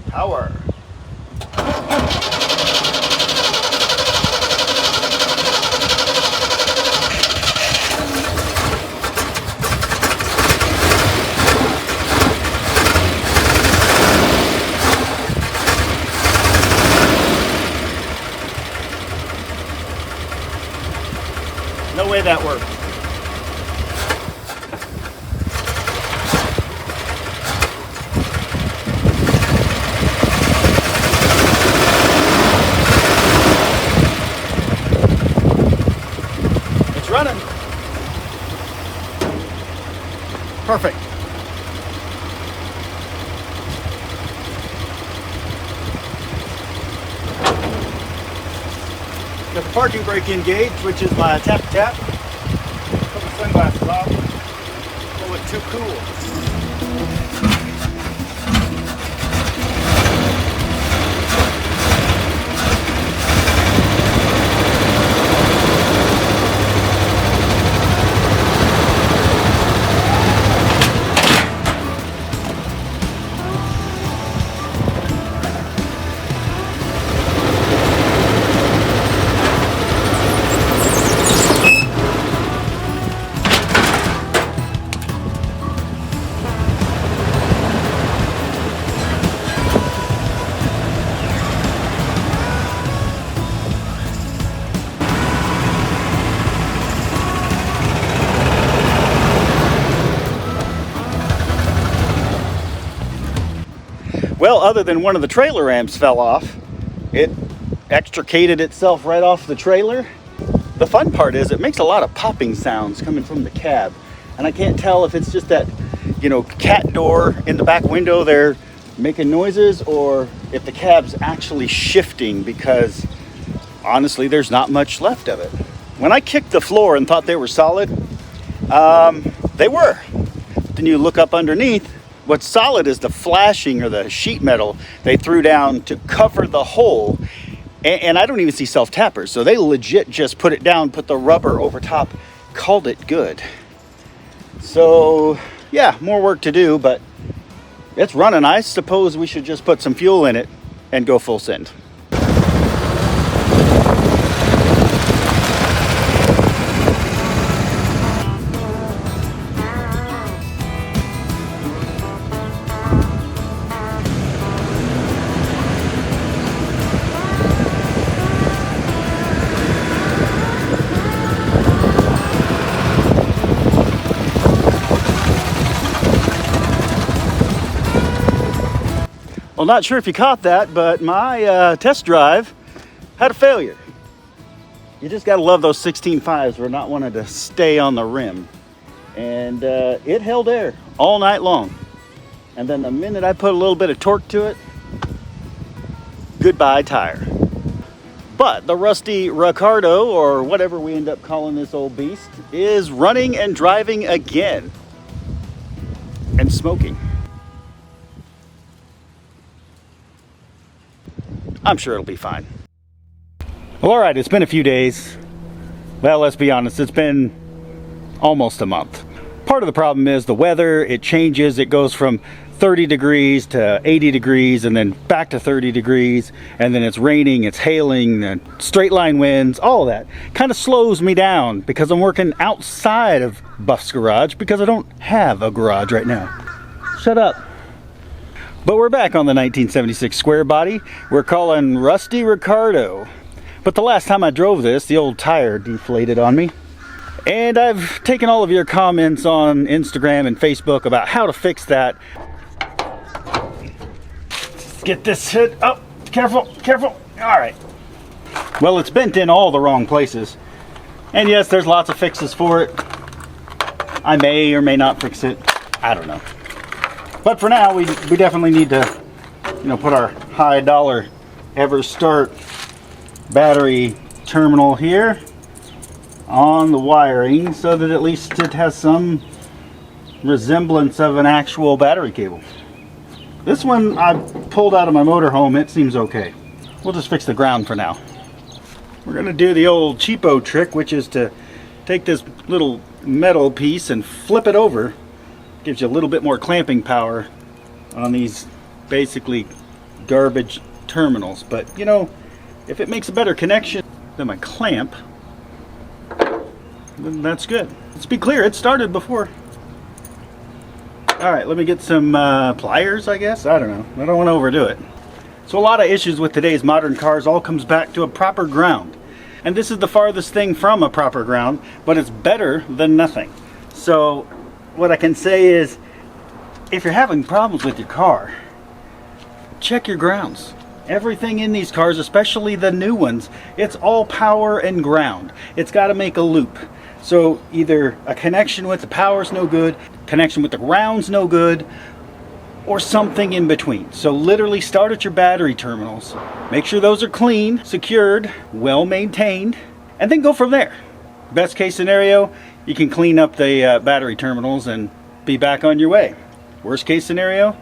Power. No way that works. It's running. Perfect. Got the parking brake engaged, which is my tap. Put my sunglasses off. Don't look too cool. Well, other than one of the trailer ramps fell off, it extricated itself right off the trailer. The fun part is it makes a lot of popping sounds coming from the cab. And I can't tell if it's just that, cat door in the back window there making noises, or if the cab's actually shifting, because honestly, there's not much left of it. When I kicked the floor and thought they were solid, they were. Then you look up underneath. What's solid is the flashing or the sheet metal they threw down to cover the hole. And I don't even see self-tappers. So they legit just put it down, put the rubber over top, called it good. So yeah, more work to do, but it's running. I suppose we should just put some fuel in it and go full send. Well, not sure if you caught that, but my test drive had a failure. You just gotta love those 16.5s for not wanting to stay on the rim. And it held air all night long. And then the minute I put a little bit of torque to it, goodbye tire. But the rusty Ricardo, or whatever we end up calling this old beast, is running and driving again. And smoking. I'm sure it'll be fine. Well, all right, it's been a few days. Well, let's be honest, it's been almost a month. Part of the problem is the weather. It changes. It goes from 30 degrees to 80 degrees and then back to 30 degrees. And then it's raining, it's hailing, and straight line winds, all of that. Kind of slows me down because I'm working outside of Buff's garage because I don't have a garage right now. Shut up. But we're back on the 1976 Squarebody. We're calling Rusty Ricardo. But the last time I drove this, the old tire deflated on me. And I've taken all of your comments on Instagram and Facebook about how to fix that. Let's get this hit up. Careful, careful. All right. Well, it's bent in all the wrong places. And yes, there's lots of fixes for it. I may or may not fix it. I don't know. But for now, we definitely need to, put our high dollar EverStart battery terminal here on the wiring so that at least it has some resemblance of an actual battery cable. This one I pulled out of my motorhome. It seems okay. We'll just fix the ground for now. We're going to do the old cheapo trick, which is to take this little metal piece and flip it over. Gives you a little bit more clamping power on these basically garbage terminals. But you know, if it makes a better connection than my clamp, then that's good. Let's be clear, it started before. Alright, let me get some pliers, I guess. I don't know. I don't want to overdo it. So a lot of issues with today's modern cars all comes back to a proper ground. And this is the farthest thing from a proper ground, but it's better than nothing. So what I can say is, if you're having problems with your car, check your grounds. Everything in these cars, especially the new ones, it's all power and ground. It's got to make a loop. So either a connection with the power's no good, connection with the ground's no good, or something in between. So literally start at your battery terminals. Make sure those are clean, secured, well maintained, and then go from there. Best case scenario, you can clean up the battery terminals and be back on your way. Worst case scenario,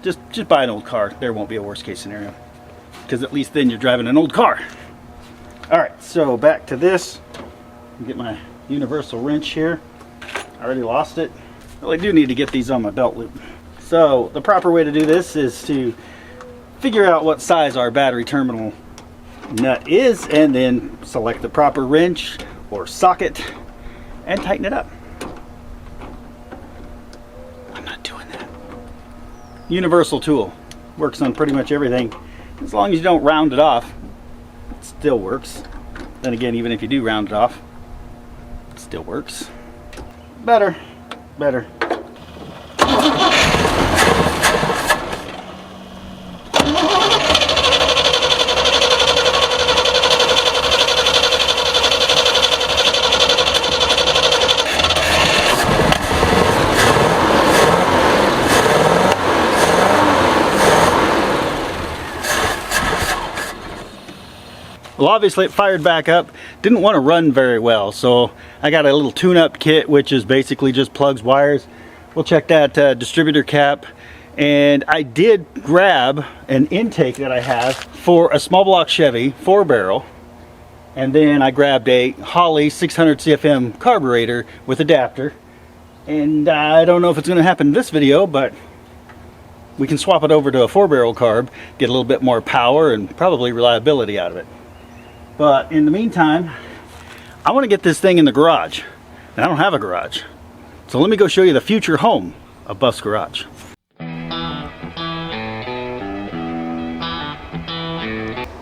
just buy an old car. There won't be a worst case scenario, because at least then you're driving an old car. Alright, so back to this. Get my universal wrench here. I already lost it. Well, I do need to get these on my belt loop. So the proper way to do this is to figure out what size our battery terminal nut is, and then select the proper wrench or socket and tighten it up. I'm not doing that. Universal tool. Works on pretty much everything. As long as you don't round it off, it still works. Then again, even if you do round it off, it still works. Better. Well, obviously it fired back up. Didn't want to run very well, so I got a little tune-up kit, which is basically just plugs, wires. We'll check that distributor cap. And I did grab an intake that I have for a small block Chevy 4-barrel. And then I grabbed a Holley 600 CFM carburetor with adapter. And I don't know if it's going to happen in this video, but we can swap it over to a 4-barrel carb, get a little bit more power and probably reliability out of it. But in the meantime, I want to get this thing in the garage. And I don't have a garage. So let me go show you the future home of Buff's Garage.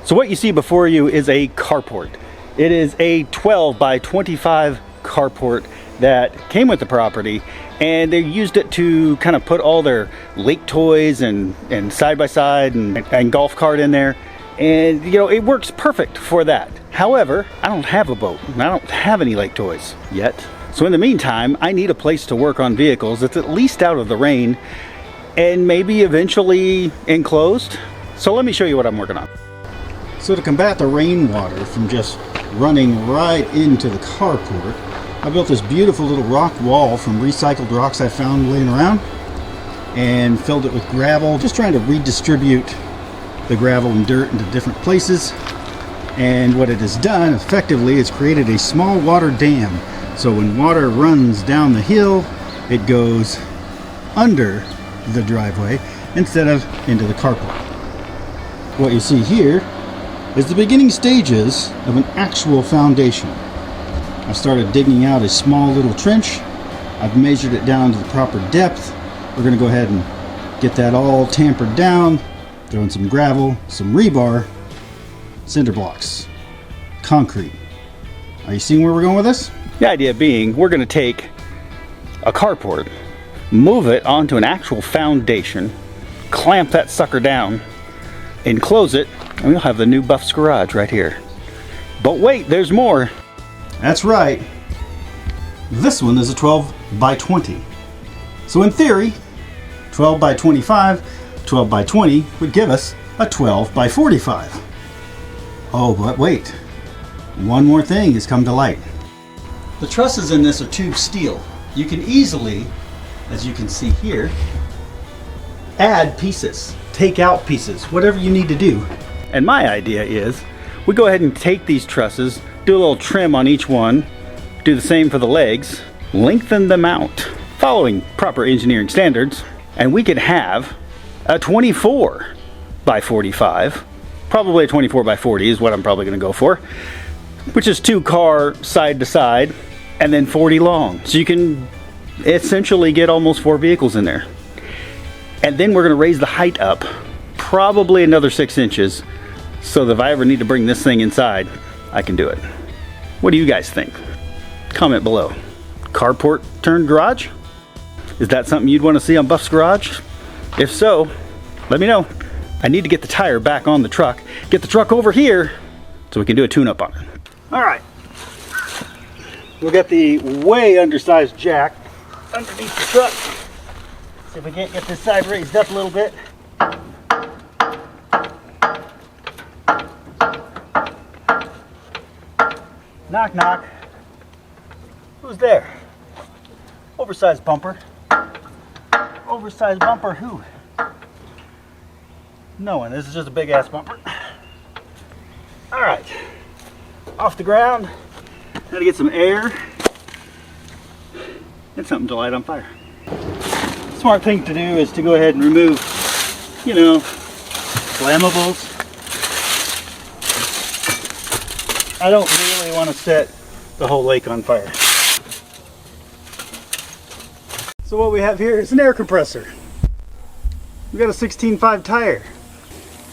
So what you see before you is a carport. It is a 12 by 25 carport that came with the property, and they used it to kind of put all their lake toys and side-by-side and golf cart in there. And you know, it works perfect for that. However, I don't have a boat and I don't have any lake toys yet. So in the meantime, I need a place to work on vehicles that's at least out of the rain and maybe eventually enclosed. So let me show you what I'm working on. So to combat the rainwater from just running right into the carport, I built this beautiful little rock wall from recycled rocks I found laying around and filled it with gravel, just trying to redistribute the gravel and dirt into different places. And what it has done effectively is created a small water dam. So when water runs down the hill, it goes under the driveway instead of into the carport. What you see here is the beginning stages of an actual foundation. I started digging out a small little trench. I've measured it down to the proper depth. We're going to go ahead and get that all tampered down. Throw in some gravel, some rebar, cinder blocks, concrete. Are you seeing where we're going with this? The idea being, we're going to take a carport, move it onto an actual foundation, clamp that sucker down, enclose it, and we'll have the new Buff's Garage right here. But wait, there's more. That's right. This one is a 12 by 20. So in theory, 12 by 25, 12 by 20 would give us a 12 by 45. Oh, but wait. One more thing has come to light. The trusses in this are tube steel. you can easily, as you can see here, add pieces, take out pieces, whatever you need to do. And my idea is we go ahead and take these trusses, do a little trim on each one, do the same for the legs, lengthen them out, following proper engineering standards, and we could have a 24 by 45, probably a 24 by 40 is what I'm probably going to go for, which is 2 car side to side and then 40 long. So you can essentially get almost 4 vehicles in there. And then we're going to raise the height up probably another 6 inches, so that if I ever need to bring this thing inside, I can do it. What do you guys think? Comment below. Carport turned garage? Is that something you'd want to see on Buff's garage? If so, let me know. I need to get the tire back on the truck, get the truck over here so we can do a tune-up on it. All right, we'll get the way undersized jack underneath the truck. See if we can't get this side raised up a little bit. Knock, knock. Who's there? Oversized bumper. Oversized bumper, who? No one. This is just a big ass bumper. All right. Off the ground. Gotta get some air and something to light on fire. Smart thing to do is to go ahead and remove, you know, flammables. I don't really want to set the whole lake on fire. So what we have here is an air compressor. We've got a 16.5 tire.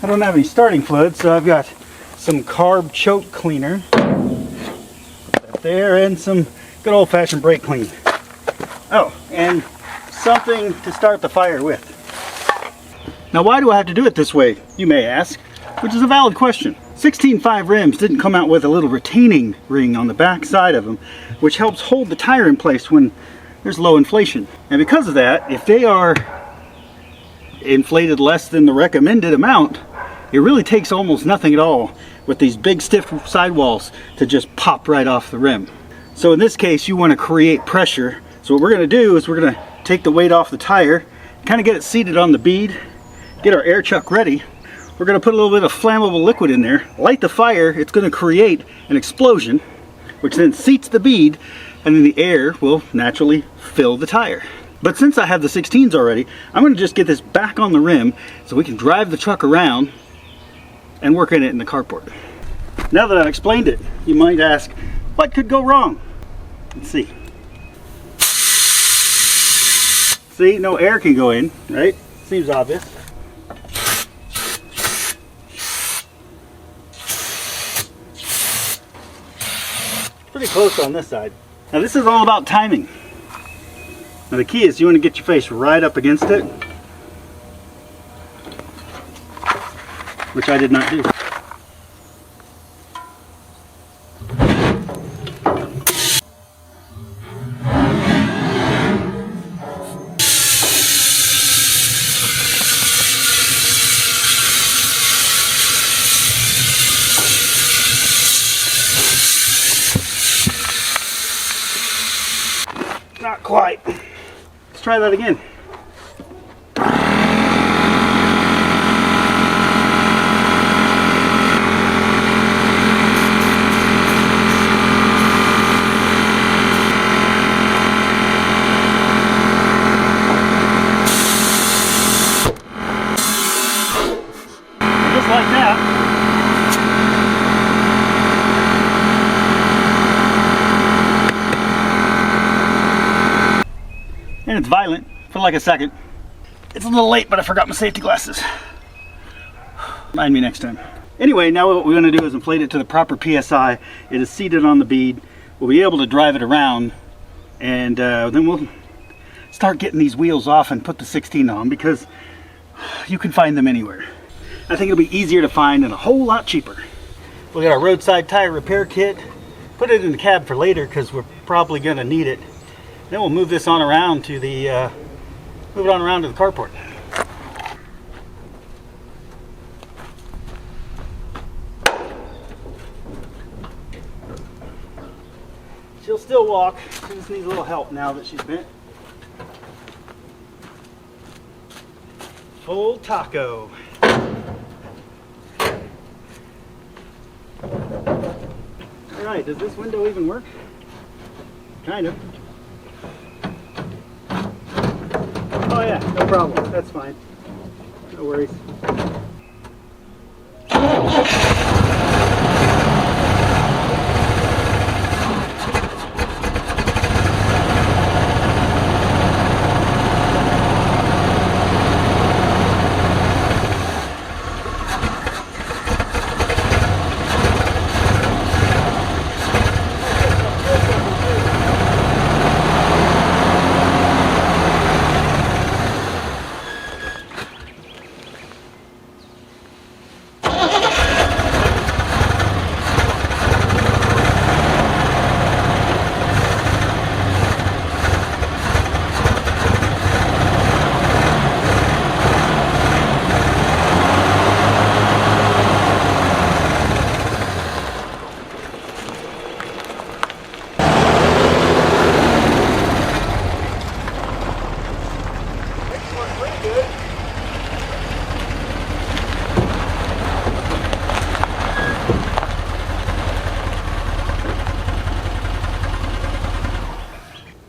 I don't have any starting fluid, so I've got some carb choke cleaner up there and some good old-fashioned brake clean. Oh, and something to start the fire with. Now, why do I have to do it this way, you may ask, which is a valid question. 16.5 rims didn't come out with a little retaining ring on the back side of them, which helps hold the tire in place when there's low inflation. And because of that, if they are inflated less than the recommended amount, it really takes almost nothing at all with these big stiff sidewalls to just pop right off the rim. So in this case, you want to create pressure. So what we're going to do is we're going to take the weight off the tire, kind of get it seated on the bead, get our air chuck ready. We're going to put a little bit of flammable liquid in there, light the fire. It's going to create an explosion, which then seats the bead, and then the air will naturally fill the tire. But since I have the 16s already, I'm going to just get this back on the rim so we can drive the truck around and work in it in the carport. Now that I've explained it, you might ask, what could go wrong? Let's see. See, no air can go in, right? Seems obvious. Pretty close on this side. Now this is all about timing. Now the key is you want to get your face right up against it, which I did not do. Not quite. Let's try that again. Just like that. And it's violent for like a second. It's a little late, but I forgot my safety glasses. Remind me next time. Anyway, now what we're going to do is inflate it to the proper PSI. It is seated on the bead. We'll be able to drive it around, and then we'll start getting these wheels off and put the 16 on, because you can find them anywhere. I think it'll be easier to find and a whole lot cheaper. We got our roadside tire repair kit. Put it in the cab for later because we're probably going to need it. Then we'll move this on around to the move it on around to the carport. She'll still walk. She just needs a little help now that she's bent. Full taco. Alright, does this window even work? Kind of. Oh yeah, no problem. That's fine. No worries.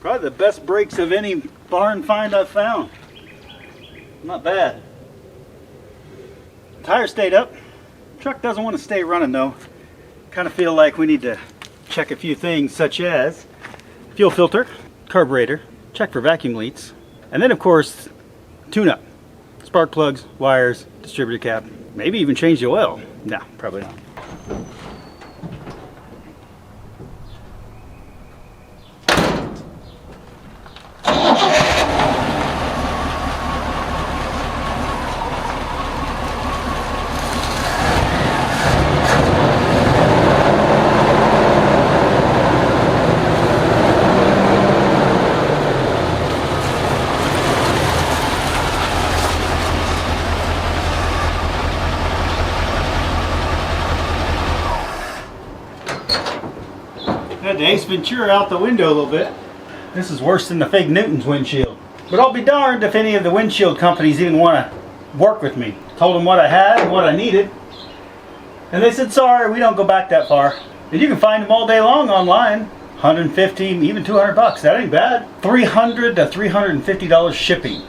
Probably the best brakes of any barn find I've found. Not bad. Tire stayed up. Truck doesn't want to stay running though. Kind of feel like we need to check a few things such as fuel filter, carburetor, check for vacuum leaks, and then of course tune-up. Spark plugs, wires, distributor cap, maybe even change the oil. No, probably not. Had the Ace Ventura out the window a little bit. This is worse than the fake Newton's windshield. But I'll be darned if any of the windshield companies even want to work with me. Told them what I had and what I needed. And they said, sorry, we don't go back that far. And you can find them all day long online. 150, even 200 bucks. That ain't bad. $300 to $350 shipping.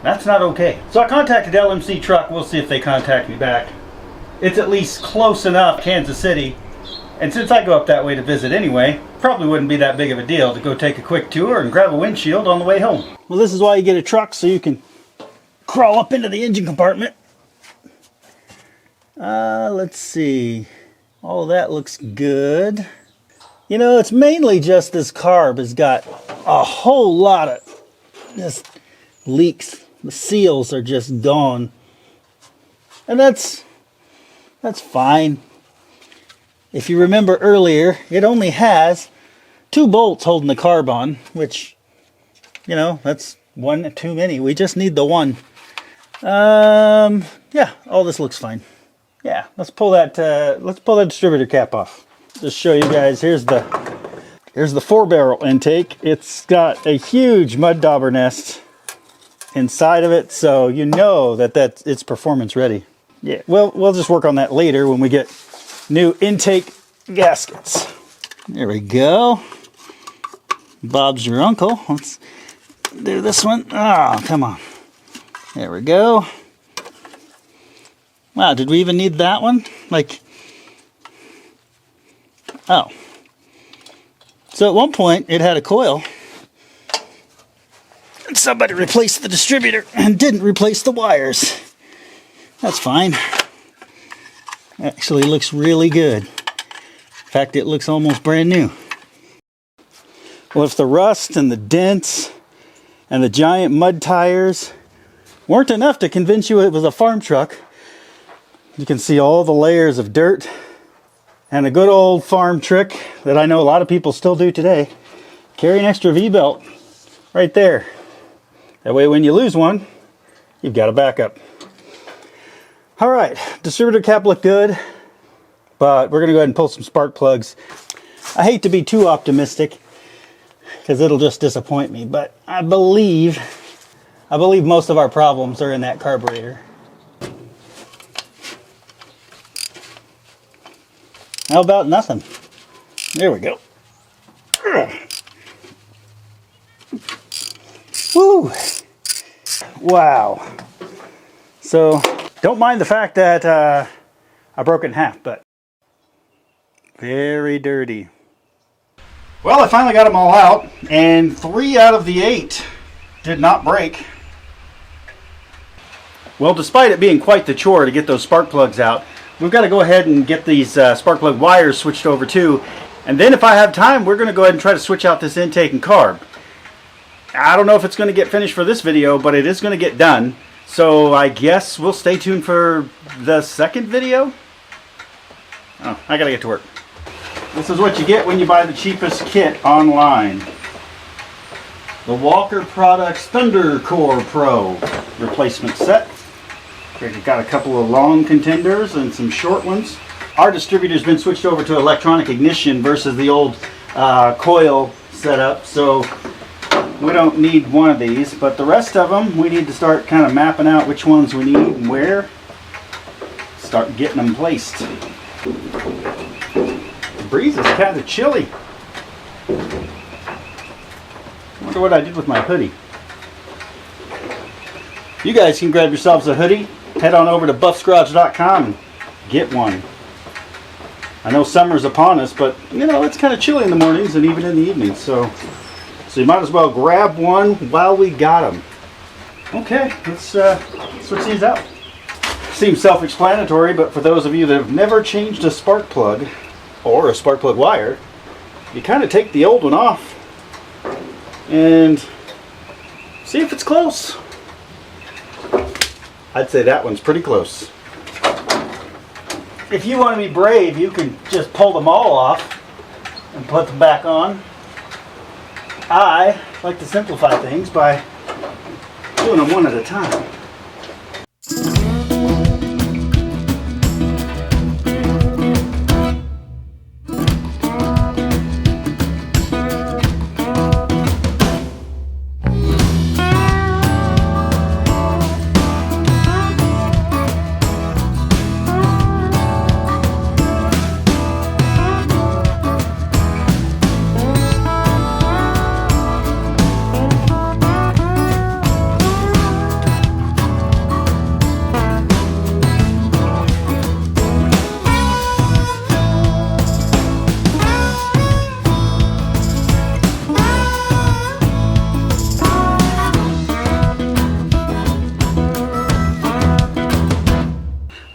That's not okay. So I contacted LMC Truck. We'll see if they contact me back. It's at least close enough, Kansas City. And since I go up that way to visit anyway, probably wouldn't be that big of a deal to go take a quick tour and grab a windshield on the way home. Well, this is why you get a truck, so you can crawl up into the engine compartment. Let's see. All that looks good. You know, it's mainly just this carb has got a whole lot of just leaks. The seals are just gone. And that's fine. If you remember earlier, it only has 2 bolts holding the carb on, which, you know, that's one too many. We just need the one. Yeah, all this looks fine. Yeah, let's pull that distributor cap off. Just show you guys. Here's the 4-barrel intake. It's got a huge mud dauber nest inside of it, so you know that it's performance ready. Yeah, well, we'll just work on that later when we get new intake gaskets. There we go. Bob's your uncle. Let's do this one. Oh, come on. There we go. Wow, did we even need that one? Like, oh. So at one point, it had a coil. And somebody replaced the distributor and didn't replace the wires. That's fine. Actually looks really good. In fact, it looks almost brand new. Well, if the rust and the dents and the giant mud tires weren't enough to convince you it was a farm truck, you can see all the layers of dirt and a good old farm trick that I know a lot of people still do today. Carry an extra V-belt right there. That way when you lose one, you've got a backup. All right, distributor cap looked good, but we're gonna go ahead and pull some spark plugs. I hate to be too optimistic because it'll just disappoint me, but I believe most of our problems are in that carburetor. How about nothing? There we go. Woo! Wow. So, don't mind the fact that I broke it in half, but very dirty. Well, I finally got them all out, and 3 out of the 8 did not break. Well, despite it being quite the chore to get those spark plugs out, we've got to go ahead and get these spark plug wires switched over too. And then if I have time, we're going to go ahead and try to switch out this intake and carb. I don't know if it's going to get finished for this video, but it is going to get done. So I guess we'll stay tuned for the second video. Oh, I got to get to work. This is what you get when you buy the cheapest kit online. The Walker Products Thunder Core Pro replacement set. We've got a couple of long contenders and some short ones. Our distributor's been switched over to electronic ignition versus the old coil setup, so we don't need one of these, but the rest of them we need to start kind of mapping out which ones we need and where. Start getting them placed. The breeze is kind of chilly. I wonder what I did with my hoodie. You guys can grab yourselves a hoodie. Head on over to buffsgarage.com and get one. I know summer's upon us, but you know, it's kind of chilly in the mornings and even in the evenings, so you might as well grab one while we got them. Okay, let's switch these out. Seems self-explanatory, but for those of you that have never changed a spark plug or a spark plug wire, you kind of take the old one off and see if it's close. I'd say that one's pretty close. If you want to be brave, you can just pull them all off and put them back on. I like to simplify things by doing them one at a time.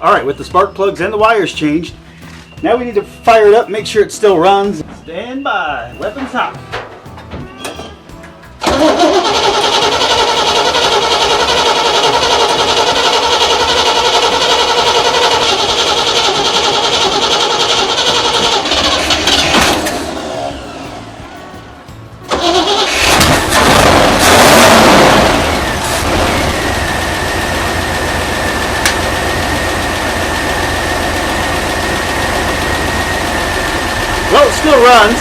Alright, with the spark plugs and the wires changed, now we need to fire it up, make sure it still runs. Stand by, weapons hot. Well, it still runs.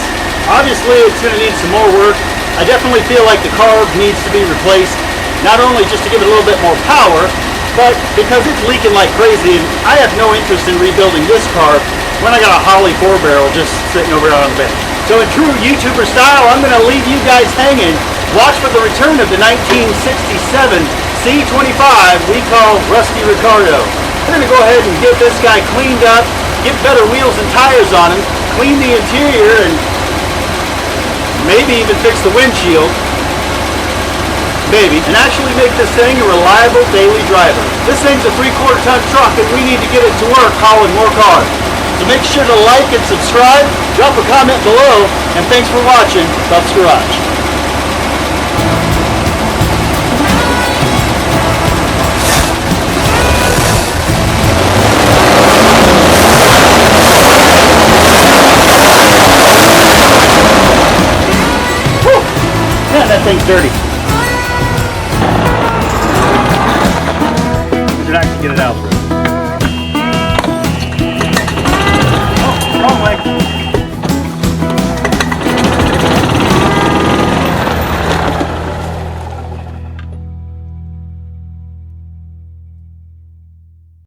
Obviously, it's going to need some more work. I definitely feel like the carb needs to be replaced, not only just to give it a little bit more power, but because it's leaking like crazy, and I have no interest in rebuilding this carb when I got a Holly 4-barrel just sitting over on the bench. So in true YouTuber style, I'm going to leave you guys hanging. Watch for the return of the 1967 C25 we call Rusty Ricardo. We're going to go ahead and get this guy cleaned up, get better wheels and tires on him, clean the interior, and maybe even fix the windshield. Maybe. And actually make this thing a reliable daily driver. This thing's a 3/4 ton truck and we need to get it to work hauling more cars. So make sure to like and subscribe, drop a comment below, and thanks for watching Buff's Garage. That thing's dirty. We should actually get it out.